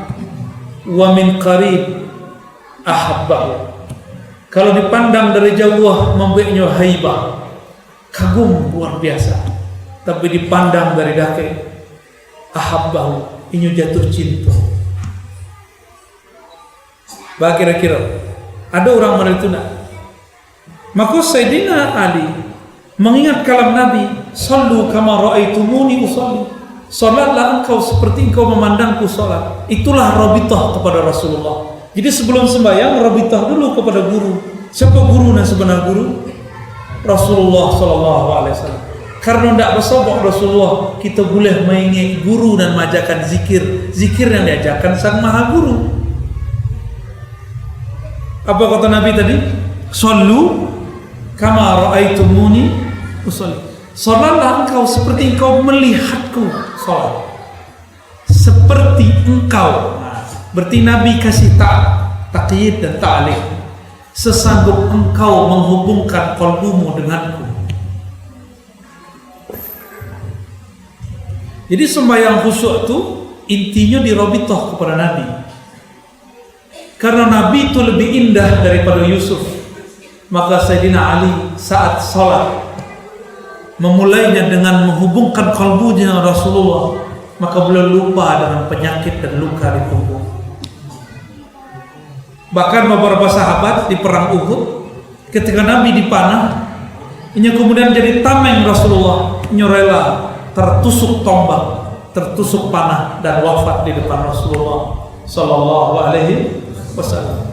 wa min qarib ahabbahu. Kalau dipandang dari jauh membuatnya haibah, kagum luar biasa. Tapi dipandang dari dekat, ahabbahu, inyo jatuh cinta. Bah kira-kira ada orang model itu nak. Maka Sayyidina Ali mengingat kalam Nabi, sallu kama ra'aitumuni usalli. Salatlah engkau seperti engkau memandangku salat. Itulah rabithah kepada Rasulullah. Jadi sebelum sembahyang rabithah dulu kepada guru. Siapa guru dan sebenar guru? Rasulullah sallallahu alaihi wasallam. Karena tidak bersobok Rasulullah, kita boleh mengingat guru dan majakan zikir yang diajarkan sang maha guru. Apa kata Nabi tadi? Sallu kama ra'aitumuni usalli. Salatlah engkau seperti engkau melihatku salat. Seperti engkau. Berarti Nabi kasih takyid dan ta'liq. Sesanggup engkau menghubungkan qalbumu denganku. Jadi sembahyang khusyuk itu intinya dirobitoh kepada Nabi. Karena Nabi itu lebih indah daripada Yusuf. Maka Sayyidina Ali saat sholat memulainya dengan menghubungkan kalbunya dengan Rasulullah, maka beliau lupa dengan penyakit dan luka di punggung. Bahkan beberapa sahabat di perang Uhud, ketika Nabi dipanah, ini kemudian jadi tameng Rasulullah, ini rela tertusuk tombak, tertusuk panah dan wafat di depan Rasulullah sallallahu alaihi wasallam.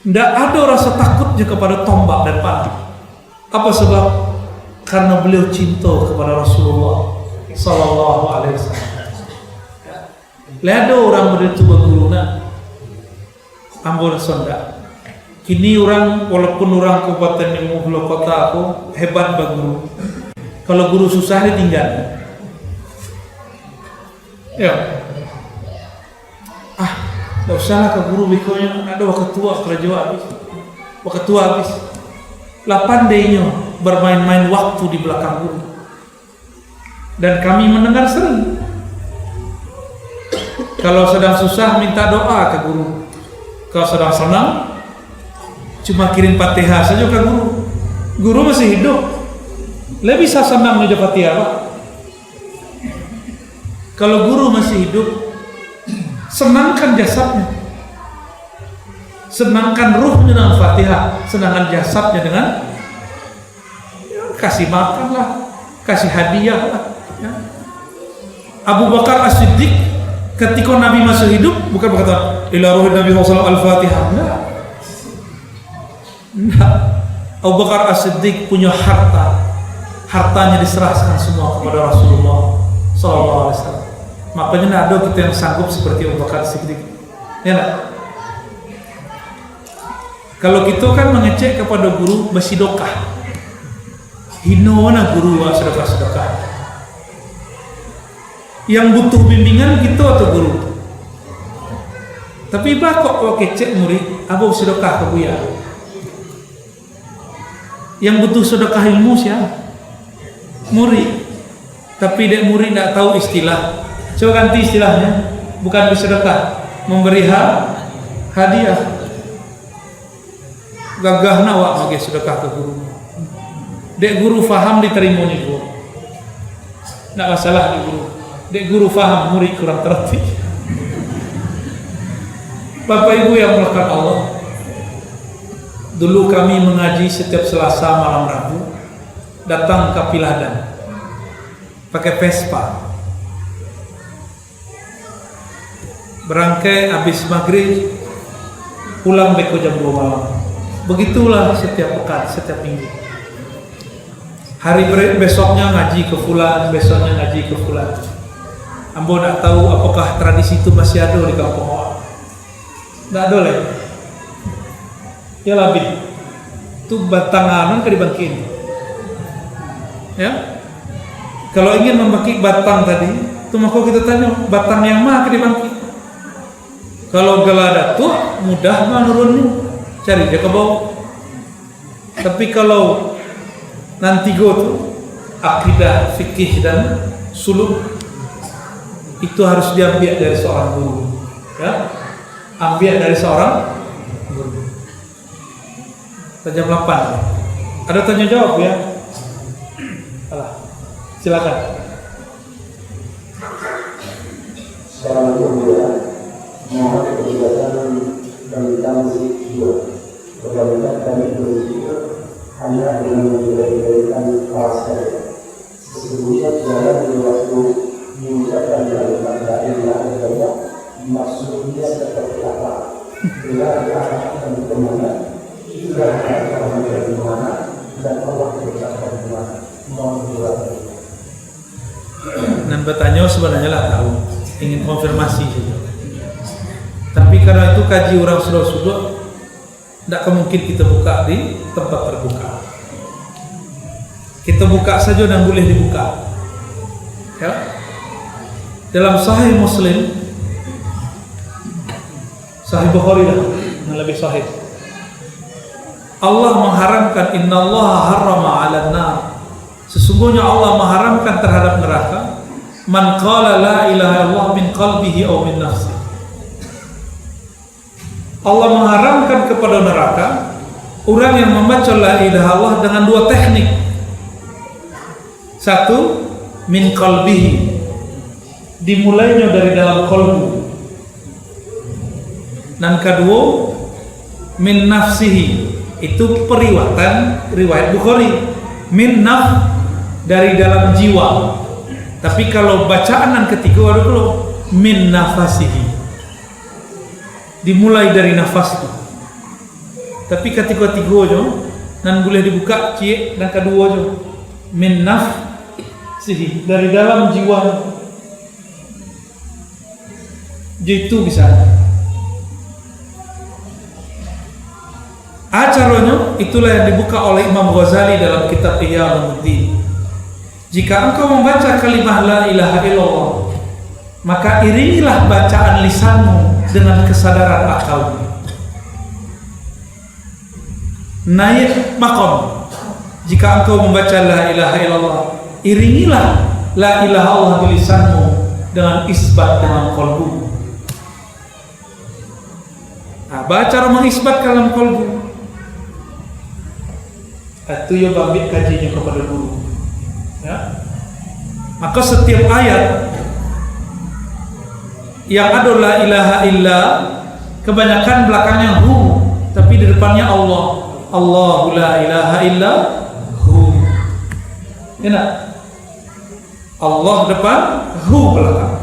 Tidak ada rasa takutnya kepada tombak dan panah. Apa sebab? Karena beliau cinta kepada Rasulullah sallallahu alaihi wasallam. Lihat ada orang begitu berguruna, ambon sonda. Kini orang walaupun orang kabupaten yang mau kota aku hebat berguru. Kalau guru susah ditinggal. Ya. Tak usahlah ke guru bikonya, ada waktu tua kerja habis. Waktu tua habis. Lah pandainya bermain-main waktu di belakang guru. Dan kami mendengar sering. Kalau sedang susah minta doa ke guru. Kalau sedang senang cuma kirim Fatihah saja ke guru. Guru masih hidup. Lah bisa senang aja Fatihah, Pak. Kalau guru masih hidup, senangkan jasadnya, senangkan ruhnya dengan Fatihah, senangkan jasadnya dengan kasih makan lah, kasih hadiah lah. Ya. Abu Bakar As-Siddiq ketika Nabi masih hidup bukan berkata ila ruhi Nabi SAW Al-Fatihah. Enggak. Abu Bakar As-Siddiq punya hartanya diserahkan semua kepada Rasulullah SAW. Makanya tidak ada kita yang sanggup seperti Abu Bakar As-Siddiq. Ya nak? Kalau kita kan mengecek kepada guru bersedekah. Hino mana guru sedekah. Yang butuh bimbingan kita atau guru. Tapi kok kecek murid, abu sedekah ke buya. Yang butuh sedekah ilmu siapa? Murid. Tapi dek murid tidak tahu istilah. Coba ganti istilahnya, bukan bersedekah, memberi hadiah. Gagah nawak bagi sedekah ke guru. Dek guru faham diterima nih guru. Tidak masalah di guru. Dek guru faham murid kurang tertib. Bapak Ibu yang melakukan Allah, dulu kami mengaji setiap Selasa malam Rabu, datang ke Piladan pakai Vespa. Berangkai habis maghrib, pulang beko jam 2 malam. Begitulah setiap pekan, setiap minggu. Hari besoknya ngaji ke fulan, besoknya ngaji ke fulan. Ambo nak tahu apakah tradisi itu masih ada di kampung awak. Tidak ada lagi. Ya lebih. Itu batanganan ke dibangkin. Ya. Kalau ingin membagi batang tadi, itu maka kita tanya batang yang mana ke dibangkin. Kalau gelada tuh mudah menurunnya, cari dia ke bawah. Tapi kalau nanti tuh akidah, fikih dan suluk itu harus diambil dari seorang guru, ya, ambil dari seorang guru. jam 8. Ada tanya jawab ya? Alah, silakan. Assalamualaikum ya. Mohon penjelasan tentang zikir. Bagaimana kami berzikir hanya dengan menjadikan rasa. Sesungguhnya jalan di waktu mengucapkan kalimat la ilaha illallah maksudnya seperti apa? Bila akan kemana? Bila akan dari mana? Dan Allah berkata di mana? Mohon dijelaskan. Dan bertanya sebenarnya lah tahu, ingin konfirmasi saja. Tapi karena itu kaji orang sudah tidak mungkin kita buka di tempat terbuka. Kita buka saja dan boleh dibuka. Ya. Dalam Sahih Muslim, Sahih Bukhari lah, yang lebih sahih. Allah mengharamkan, innallaha harrama 'alan nar. Sesungguhnya Allah mengharamkan terhadap neraka man qala la ilaha illallah min qalbihi aw min nafsi. Allah mengharamkan kepada neraka orang yang membaca la ilaha illallah dengan dua teknik. Satu, min qalbihi, dimulainya dari dalam kolbu. Dan kedua, min nafsihi, itu periwatan riwayat Bukhari, min naf, dari dalam jiwa. Tapi kalau bacaan yang ketiga ada dulu min nafasihi, dimulai dari nafas itu. Tapi ketiga-tiga aja dan boleh dibuka cie dan kedua aja min nafsihi, dari dalam jiwa. Jadi itu bisa. Acaranya itulah yang dibuka oleh Imam Ghazali dalam kitab Ihya Ulumuddin. Jika engkau membaca kalimah la ilaha illallah, maka iringilah bacaan lisanmu dengan kesadaran akalmu. Naik maqam. Jika engkau membaca la ilaha illallah, iringilah la ilaha illallah di lisanmu dengan isbat dengan qalbu. Nah, cara mengisbat dalam qalbu. Itu ya bambit kajinya kepada guru. Ya. Maka setiap ayat yang ada la ilaha illa, kebanyakan belakangnya hu, tapi di depannya Allah. Allahu la ilaha illa hu. Enak. Allah depan, hu belakang.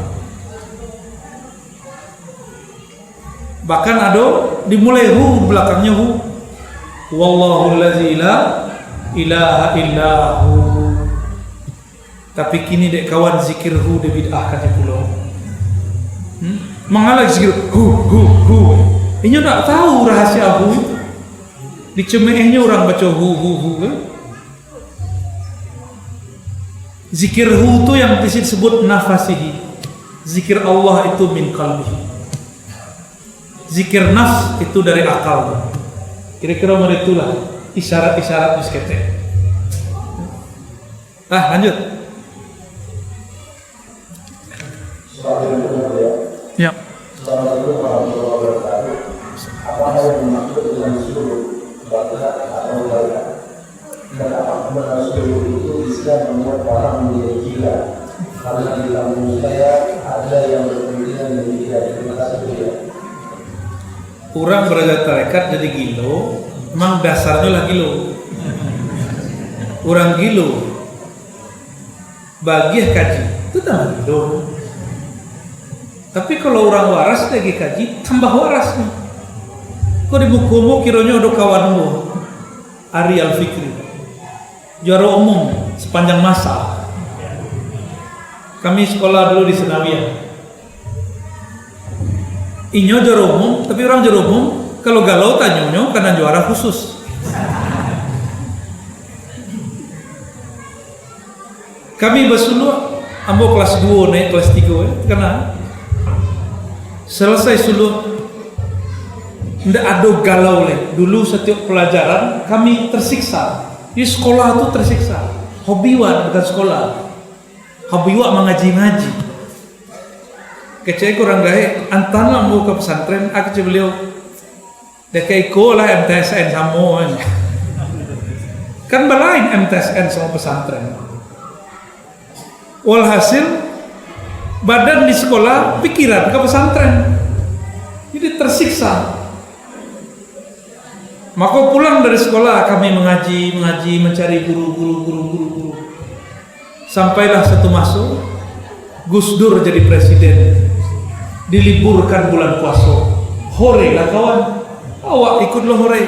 Bahkan ada dimulai hu, belakangnya hu. Wallahu allazi la ilaha illahu. Tapi kini dek kawan zikir hu de bid'ah katanya pulau. Mengalah zikir hu. Ini tak tahu rahasia hu itu. Dicemehnya orang baca hu kan? Zikir hu itu yang disebut nafasihi. Zikir Allah itu min qalbihi. Zikir nafs itu dari akal. Kira-kira itulah isyarat-isyarat diskete. Lanjut. Ya. Assalamualaikum warahmatullahi wabarakatuh. Apa yang dimaksud dengan suruh baca atau baca? Dan apakah suruh itu bisa membuat orang menjadi gila? Karena di kampung saya ada yang berpemikiran demikian. Terima kasih. Orang berada tarekat jadi gilo, memang dasarnya lah gilo. Orang gilo bagi kaji itu tambah gilo. Tapi kalau orang waras lagi kaji tambah waras nih. Kau di bukumu kiranya ada kawanmu Ari Al-Fikri, juara umum sepanjang masa. Kami sekolah dulu di Senawiyah. Inyo juara umum, tapi orang juara umum kalau galau tanyonyo karena juara khusus. Kami basulu ambo kelas 2 naik kelas 3 karena selesai suluh ndak ada galau leh. Dulu setiap pelajaran kami tersiksa. Di sekolah itu tersiksa. Hobiwan bukan sekolah. Hobiwan mengaji-ngaji. Kecai kurang gahe antara mau ke pesantren aku beliau dekai ko lah MTSN samo. Kan balain MTSN sama pesantren. Walhasil badan di sekolah, pikiran ke pesantren. Jadi tersiksa. Maka pulang dari sekolah kami mengaji, mencari guru. Sampailah satu masuk, Gus Dur jadi presiden. Diliburkan bulan puasa. Hore lah kawan. Awak ikutlah hore.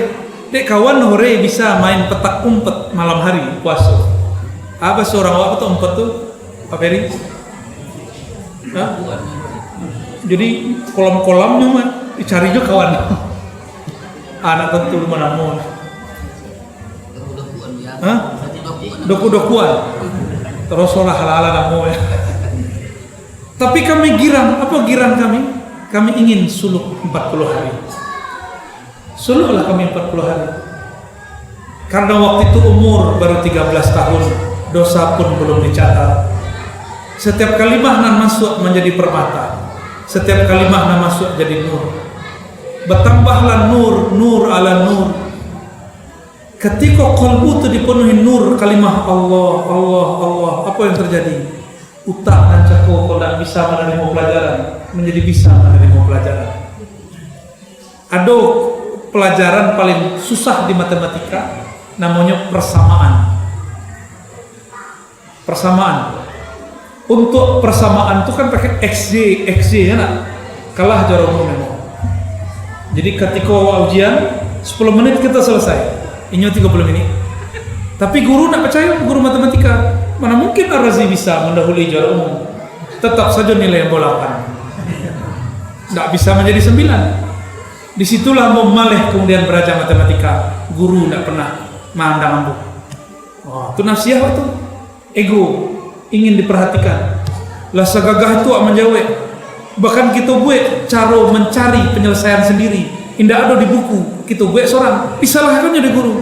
Dek kawan hore bisa main petak umpet malam hari puasa. Apa seorang awak petak umpet tuh? Pak Ferry? Hah? Jadi kolam-kolamnya mah dicari juga kawan. Anak tentu mana mau? Hah? Doku-dokuan. Terus olah halal namu ya. Tapi kami girang. Apa girang kami? Kami ingin suluk 40 hari. Suluklah kami 40 hari. Karena waktu itu umur baru 13 tahun, dosa pun belum dicatat. Setiap kalimah nan masuk menjadi permata. Setiap kalimah nan masuk jadi nur. Bertambahlah nur ala nur. Ketika kalbu itu dipenuhi nur kalimah Allah, apa yang terjadi? Utak dan cakap kalau tidak bisa menerima pelajaran menjadi bisa menerima pelajaran. Ada pelajaran paling susah di matematika namanya persamaan. Untuk persamaan itu kan pakai XY ya nak? Kalah jarak umum. Jadi ketika ujian 10 menit kita selesai. Ini 30 menit. Tapi guru nak percaya, guru matematika. Mana mungkin Ar-Razi bisa mendahului jarak umum. Tetap saja nilai yang 8. Tidak bisa menjadi 9. Disitulah memaleh kemudian belajar matematika. Guru tidak pernah mandang ambu. Oh, itu nafsiyah itu. Ego. Ingin diperhatikan. Lah segagah itu menjawab. Bahkan kita buat cara mencari penyelesaian sendiri. Indah ada di buku. Kita buat seorang. Disalahkannya di guru.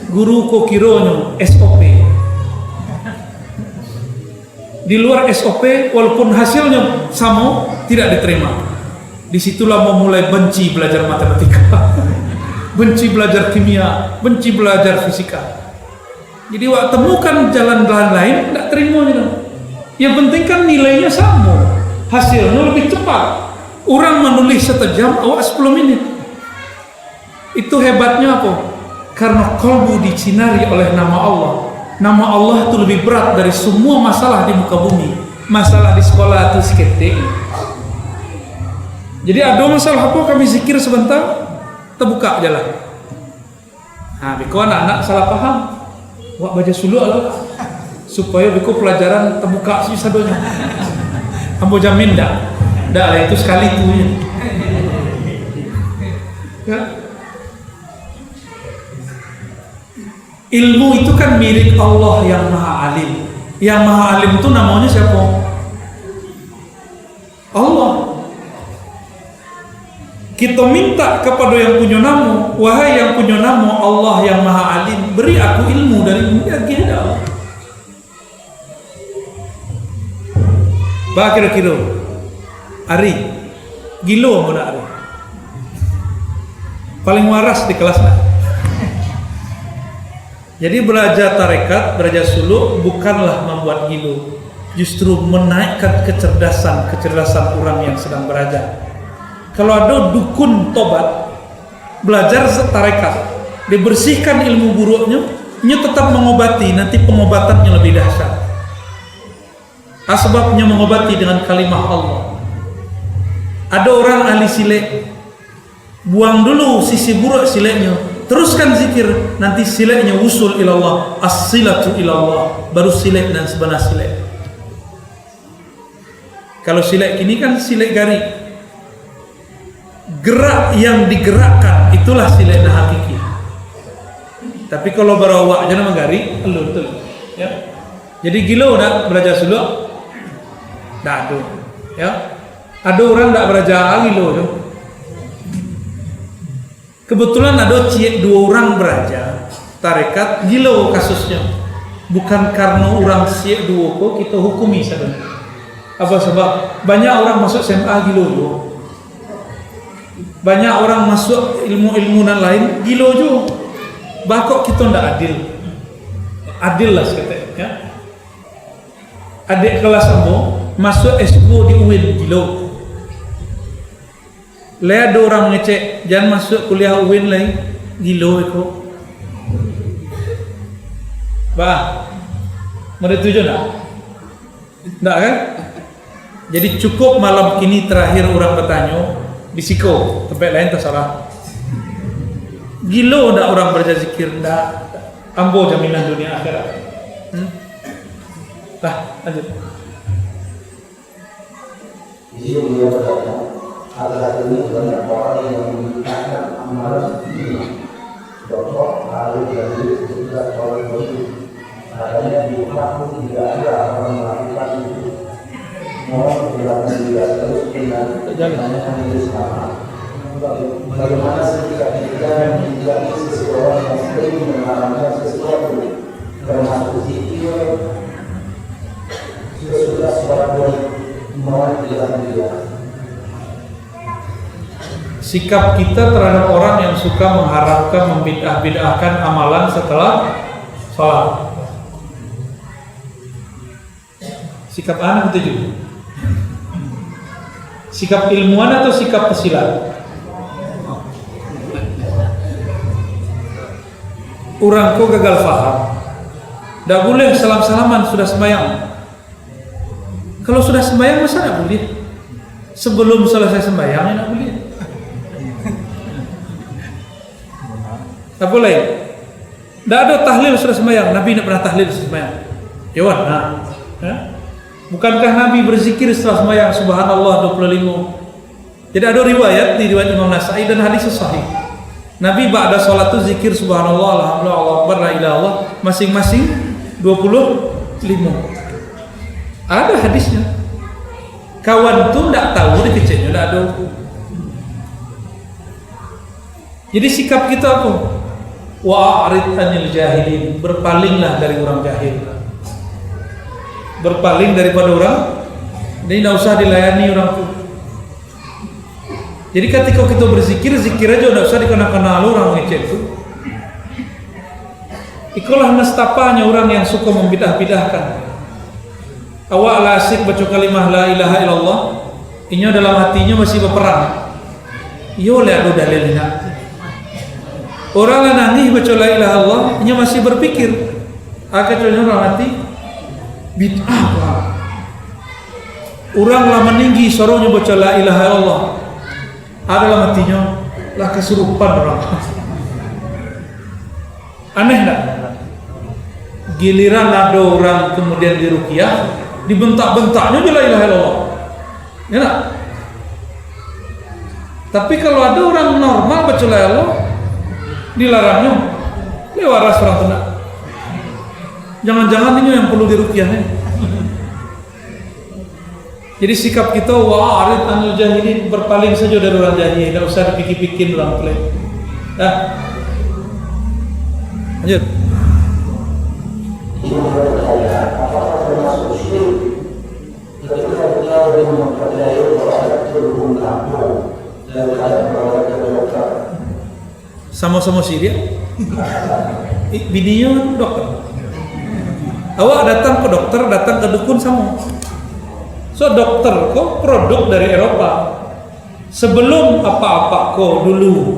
Guru kok kironya SOP. Di luar SOP walaupun hasilnya sama tidak diterima. Disitulah memulai benci belajar matematika. Benci belajar kimia. Benci belajar fisika. Jadi waktu temukan jalan lain tidak terima gitu. Yang penting kan nilainya sama, hasilnya lebih cepat. Orang menulis 1 jam, awak 10 menit. Itu hebatnya apa? Karena kalbu dicinari oleh nama Allah. Nama Allah itu lebih berat dari semua masalah di muka bumi. Masalah di sekolah itu seketik. Jadi ada masalah apa kami zikir sebentar, terbuka jalan. Nah, biko anak-anak salah paham. Wak baca suluk lah supaya biko pelajaran terbuka sih sadonya. Ambo jamin dah lah itu sekali itu ya. Ilmu itu kan milik Allah yang Maha Alim. Yang Maha Alim itu namanya siapa? Allah. Kita minta kepada yang punya nama, wahai yang punya nama Allah yang Maha Alim, beri aku ilmu darimu. Ya gila. Bah kira-kira Ari gilo mana Ari? Paling waras di kelas nak. Jadi belajar tarekat, belajar suluk bukanlah membuat gilo, justru menaikkan kecerdasan orang yang sedang belajar. Kalau ada dukun tobat, belajar tarekat, dibersihkan ilmu buruknya, dia tetap mengobati, nanti pengobatannya lebih dahsyat. Sebabnya mengobati dengan kalimah Allah. Ada orang ahli silek, buang dulu sisi buruk sileknya, teruskan zikir, nanti sileknya usul ilallah, as-silatu ilallah, baru silek dan sebenar silek. Kalau silek ini kan silek garik. Gerak yang digerakkan itulah silek hakiki. Tapi kalau barawak jangan menggari, betul ya. Jadi gila nak belajar suluk, dah ada, ya. Ada orang tak belajar gila tu. Kebetulan ada 2 orang belajar tarekat gila kasusnya. Bukan karena orang siap 2 kok kita hukumi saja. Apa sebab? Banyak orang masuk SMA gila tu. Banyak orang masuk ilmu-ilmu dan lain gila juga. Bakok kita tidak adil. adil lah sekete ya. Adik kelas ambo masuk S2 di UIN gilo. Le ada orang ngecek jangan masuk kuliah UIN lagi gilo eko. Bah, mau tujuan tak? Tak kan? Jadi cukup malam kini terakhir orang bertanya di Siko, tempat lain tersalah. Gilo tak orang baca zikir tak? Ambo jaminan dunia akhirat. Lanjut. Di sini beliau berkata, saat ini banyak orang yang menggunakan amalan ini. Contoh, harus dari sekitar orang itu. Adanya di rumah pun tidak ada orang melakukan itu. Mohon dilakukan juga terus dengan hanya ini sama. Bagaimana ketika kita menjadi seseorang yang sering mengalami sesuatu termasuk zikir sudah sebuah mohon dilakukan juga. Sikap kita terhadap orang yang suka mengharapkan membidah-bidahkan amalan setelah sholat. Sikap anak itu juga. Sikap ilmuwan atau sikap pesilat? Orang kau gagal faham. Tak boleh salam-salaman sudah sembahyang. Kalau sudah sembahyang masa tak boleh? Sebelum selesai sembahyang tak boleh. Tak boleh. Tak ada tahlil sudah sembahyang. Nabi tak pernah tahlil sudah sembahyang. Jawan, ya? Bukankah Nabi berzikir setelah sembahyang subhanallah 25? Jadi ada riwayat di riwayat Imam Nasai dan hadis sahih. Nabi ba'da salat itu zikir subhanallah alhamdulillah Allahu akbar la ilaha illallah masing-masing 25. Ada hadisnya. Kawan tu tak tahu dia kecilnya tak ada. Jadi sikap kita apa? Wa'arid anil jahilin, berpalinglah dari orang jahil. Berpaling daripada orang, jadi tidak usah dilayani orang tu. Jadi ketika kita berzikir, zikir aja, tidak usah dikenal-kenal orang ngecek tu. Ikulah nestapanya orang yang suka membidah-bidahkan. Awak lah asik baca kalimah la ilaha illallah, ini dalam hatinya masih berperang. Yo le ada dalilnya. Orang lah nangis baca la ilaha illallah, ini masih berpikir. Akhirnya orang hati bid'ah. Orang lah meninggi suaranya baca la ilaha illallah. Ada dalam hatinya lah kesurupan orang. Aneh tak? Giliran ada orang kemudian diruqyah, dibentak-bentaknya la ilaha illallah. Ya tak? Tapi kalau ada orang normal baca la ilaha illallah, dilarangnya lewaras orang kena. Jangan-jangan ini yang perlu diruqyahnya. Jadi sikap kita wa'arid anil jahilin, berpaling saja dari orang jahil, tidak usah dipikir-pikir orang pelik. Lanjut. Apakah termasuk syirik ketika kita mempercayai bahwa ada berhubung kampung daripada perawat ke dokter? Sama-sama syirik. Bininya dokter. Awak datang ke dokter, datang ke dukun sama. So dokter kok produk dari Eropa. Sebelum apa-apa kok dulu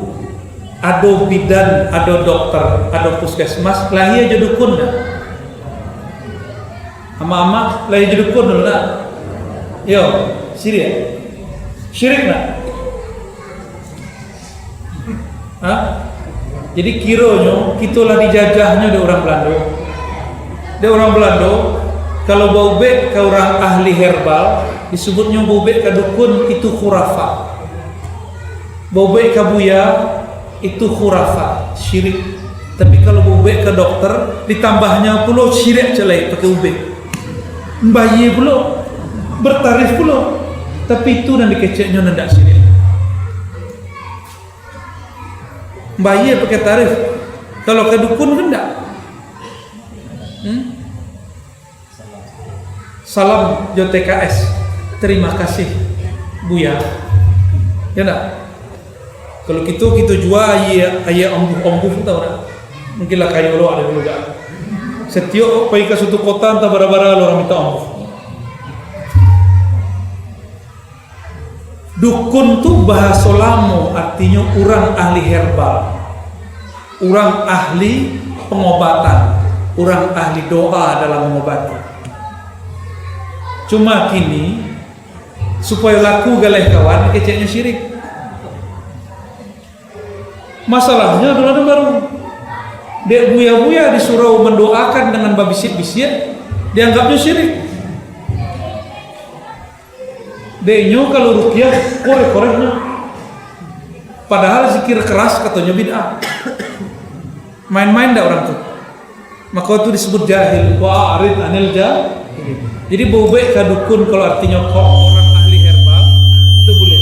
ada bidan, ada dokter, ada puskesmas, lahir aja dukun dah. Ama-ama lahir aja dukun dulu dah. Yo, syirik. Syirik nak? Hah? Jadi kiranya kitulah dijajahnya dari orang Belanda. Dari orang Belanda, kalau baubek ke orang ahli herbal, disebutnya baubek ke dukun itu khurafat. Baubek ke buya itu khurafat, syirik. Tapi kalau baubek ke dokter, ditambahnya pula syirik celai pakai ubek. Mbaye pula, bertarif pula. Tapi itu dan dikeceknya tidak syirik. Mbaye pakai tarif. Kalau ke dukun kan tidak. Salam JTKS, terima kasih Buya. Ya enggak? Kalau kita jual ayah ambuh tahu tak? Mungkinlah kayu lo ada juga. Setiap pergi ke suatu kota entah bara-bara orang minta ampun. Dukun tuh bahasa Lamo, artinya orang ahli herbal, orang ahli pengobatan, orang ahli doa dalam mengobati. Cuma kini supaya laku galeh kawan, keceknya syirik. Masalahnya adalah baru dek buya-buya disuruh mendoakan dengan babisit-bisit, dianggapnya syirik. Deknya kalau rukyah korek-koreknya, padahal zikir keras katanya bid'ah. Main-main dah orang tuh. Maka itu disebut jahil. Wa arid anil jahil. Jadi bau baik ke dukun kalau artinya orang ahli herbal itu boleh.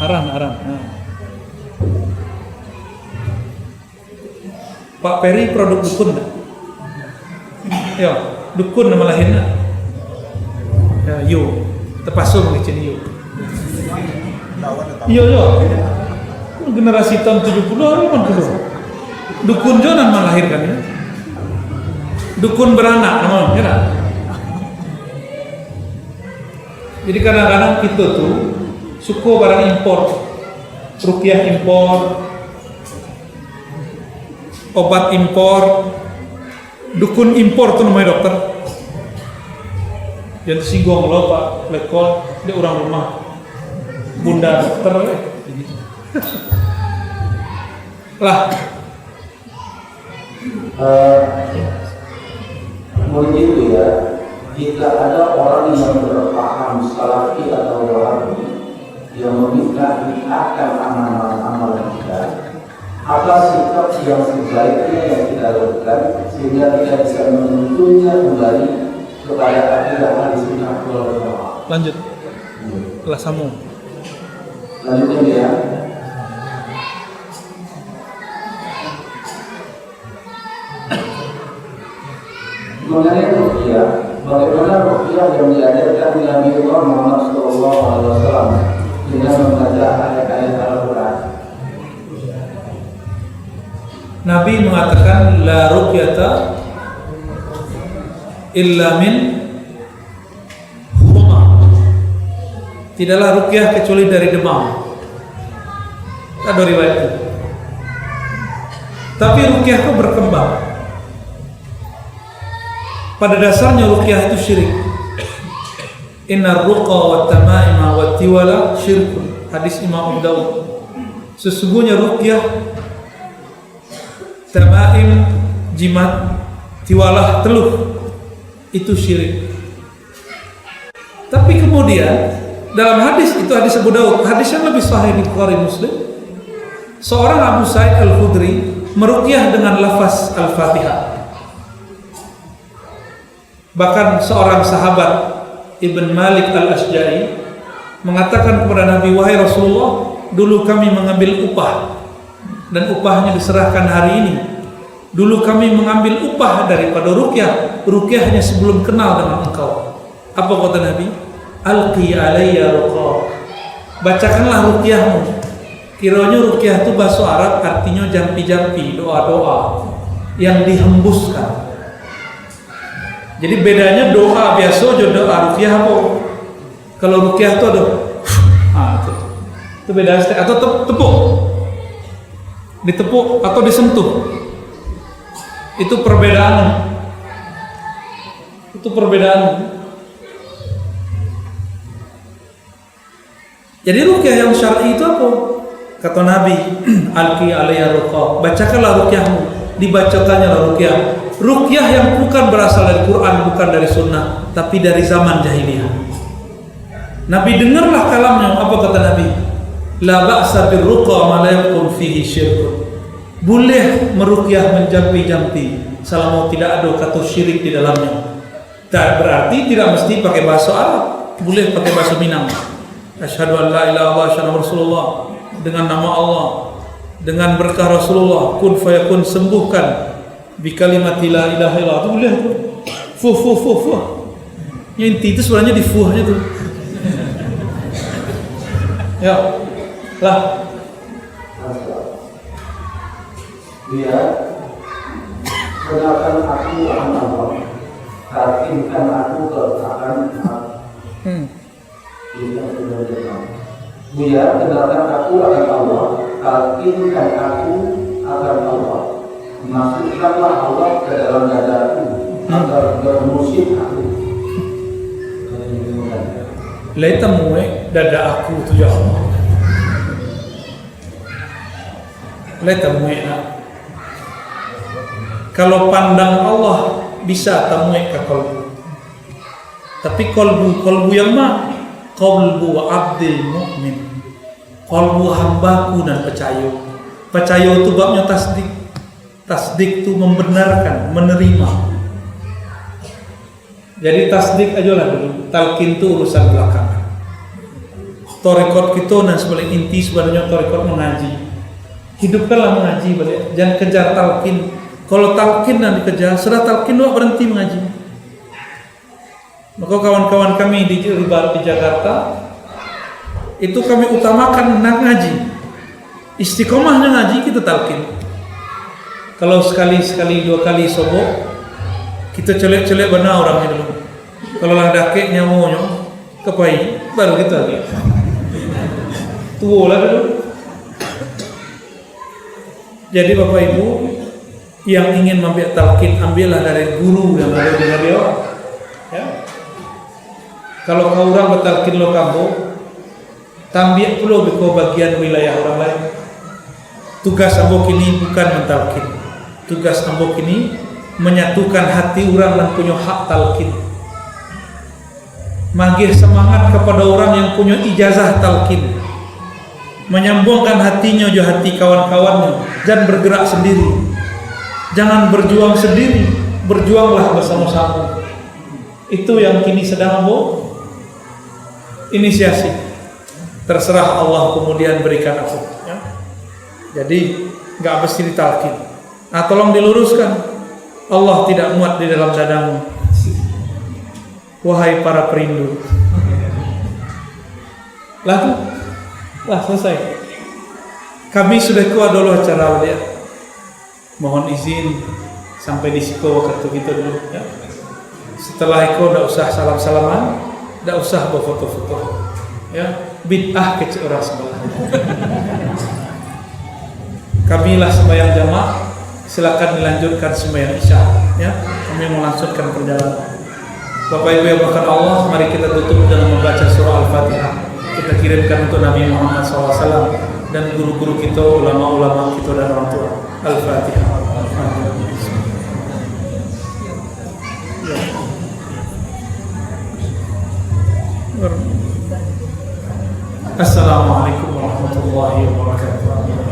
Aran. Nah. Pak Peri produk dukun tak? Ya, dukun nama lahirnya. Ya, yo, terpasu mengicin yo. Yo. Generasi tahun 70 orang dulu. Dukun jonan melahirkan ya. Dukun beranak namanya, ya. Jadi kadang-kadang kita tuh suka barang impor, rukyah impor, obat impor, dukun impor tuh namanya dokter. Jangan tersinggung lo Pak Lekol, dia orang rumah, bunda dokter lah. Begitu ya, jika ada orang yang berpaham salafi atau wahabi yang meminta akan amalan-amalan kita, apa sikap yang sebaiknya yang kita lakukan sehingga kita bisa menuntunnya kembali kepada akidah ahli sunnah wal jamaah. Lanjut. Lah sambung. Lanjutnya ya. Mengenai ruqyah, bagaimana ruqyah yang diajarkan Nabi Muhammad SAW dengan membaca ayat-ayat Al-Quran? Nabi mengatakan la ruqyata illa min huma. Tidaklah ruqyah kecuali dari demam. Ada riwayat itu. Tapi ruqyah itu berkembang. Pada dasarnya ruqyah itu syirik. Innar ruqa wat tamaima wat tiwala syirkun. Hadis Imam Abu Dawud. Sesungguhnya ruqyah, tamaim, jimat, tiwalah, teluh itu syirik. Tapi kemudian dalam hadis itu, hadis Abu Dawud, hadis yang lebih sahih di Bukhari Muslim, seorang Abu Sa'id Al-Khudri meruqyah dengan lafaz Al-Fatihah. Bahkan seorang sahabat Ibn Malik Al-Asja'i mengatakan kepada Nabi, wahai Rasulullah, dulu kami mengambil upah dan upahnya diserahkan hari ini. Dulu kami mengambil upah daripada ruqyah, ruqyahnya sebelum kenal dengan engkau. Apa kata Nabi? Alqi alayya ruqa. Bacakanlah ruqyahmu. Kiranya ruqyah itu bahasa Arab artinya jampi-jampi, doa-doa yang dihembuskan. Jadi bedanya doa biasa dan doa ruqyah apa? Kalau ruqyah itu ada itu beda atau tepuk. Ditepuk atau disentuh. Itu perbedaan. Jadi ruqyah yang syar'i itu apa? Kata Nabi, alqi alayya ruqa. Bacakanlah ruqyahmu, dibacakannya ruqyah. Ruqyah yang bukan berasal dari Quran, bukan dari sunnah, tapi dari zaman jahiliyah. Nabi dengarlah kalamnya. Apa kata Nabi? La ba'sa birruqa ma la yakun fihi syirkun. Boleh meruqyah menjampi-jampi selama tidak ada kata syirik di dalamnya. Tak berarti tidak mesti pakai bahasa Arab, boleh pakai bahasa Minang. Asyhadu an la ilaha illallah, asyhadu anna Rasulullah, dengan nama Allah, dengan berkah Rasulullah, kun fayakun, sembuhkan bi kalimati la ilaha illallah. Itu boleh tuh. Fuh. Yang inti itu sebenarnya di fuhnya tuh. Ya. Lah. Dia kenalkan aku akan Allah, yakinkan aku akan Dia kenalkan aku akan Allah, yakinkan aku akan Allah. Masukkanlah Allah ke dalam dadaku agar bermusim aku. Letamu dada aku tu ya Allah. Letamu kalau pandang Allah bisa temui ke kolbu. Tapi kolbu yang mana? Kolbu abdil mukmin. Kolbu hambaku dan percaya. Percaya itu babnya tasdik. Tasdik itu membenarkan, menerima. Jadi tasdik aja lah dulu. Talqin itu urusan belakangan. Torikot kita dan sebagai inti sebenarnya torikot mengaji. Hidupkanlah mengaji balik. Jangan kejar talqin. Kalau talqin dan dikejar, sudah talqin doang berhenti mengaji. Maka kawan-kawan kami di Jakarta itu kami utamakan ngaji. Istiqomahnya ngaji kita talqin. Kalau sekali 2 kali sobok, kita celek-celek benar orangnya dulu. Kalau lah dakek nyamunya kepai, baru kita lagi. Tua lah dulu. Jadi Bapak Ibu yang ingin membiak talqin, ambillah dari guru yang ada di radio. Ya. Kalau kau orang bertalqin lo kamu, tambiak pula beko bagian wilayah orang lain. Tugas ambok ini bukan mentalqin. Tugas ambok ini menyatukan hati orang yang punya hak talqin. Magih semangat kepada orang yang punya ijazah talqin. Menyambungkan hatinya jo hati kawan-kawannya. Jangan bergerak sendiri. Jangan berjuang sendiri. Berjuanglah bersama-sama. Itu yang kini sedang ambok inisiasi. Terserah Allah kemudian berikan aku. Ya. Jadi nggak mesti ditalqin. Nah, tolong diluruskan. Allah tidak muat di dalam dadamu. Wahai para perindu. Lah selesai. Kami sudah kuat dulu acara ya. Mohon izin sampai di situ waktu kita dulu ya. Setelah itu tidak usah salam-salaman, tidak usah bawa foto-foto. Ya, bid'ah kecil orang sebelah. Kamilah sembahyang jamaah, silakan dilanjutkan sembahyang isya. Ya, kami melanjutkan perjalanan. Bapak Ibu yang berkah Allah, mari kita tutup dengan membaca surah Al-Fatihah. Kita kirimkan untuk Nabi Muhammad SAW dan guru-guru kita, ulama-ulama kita dan orang tua. Al-Fatihah. Assalamualaikum warahmatullahi wabarakatuh.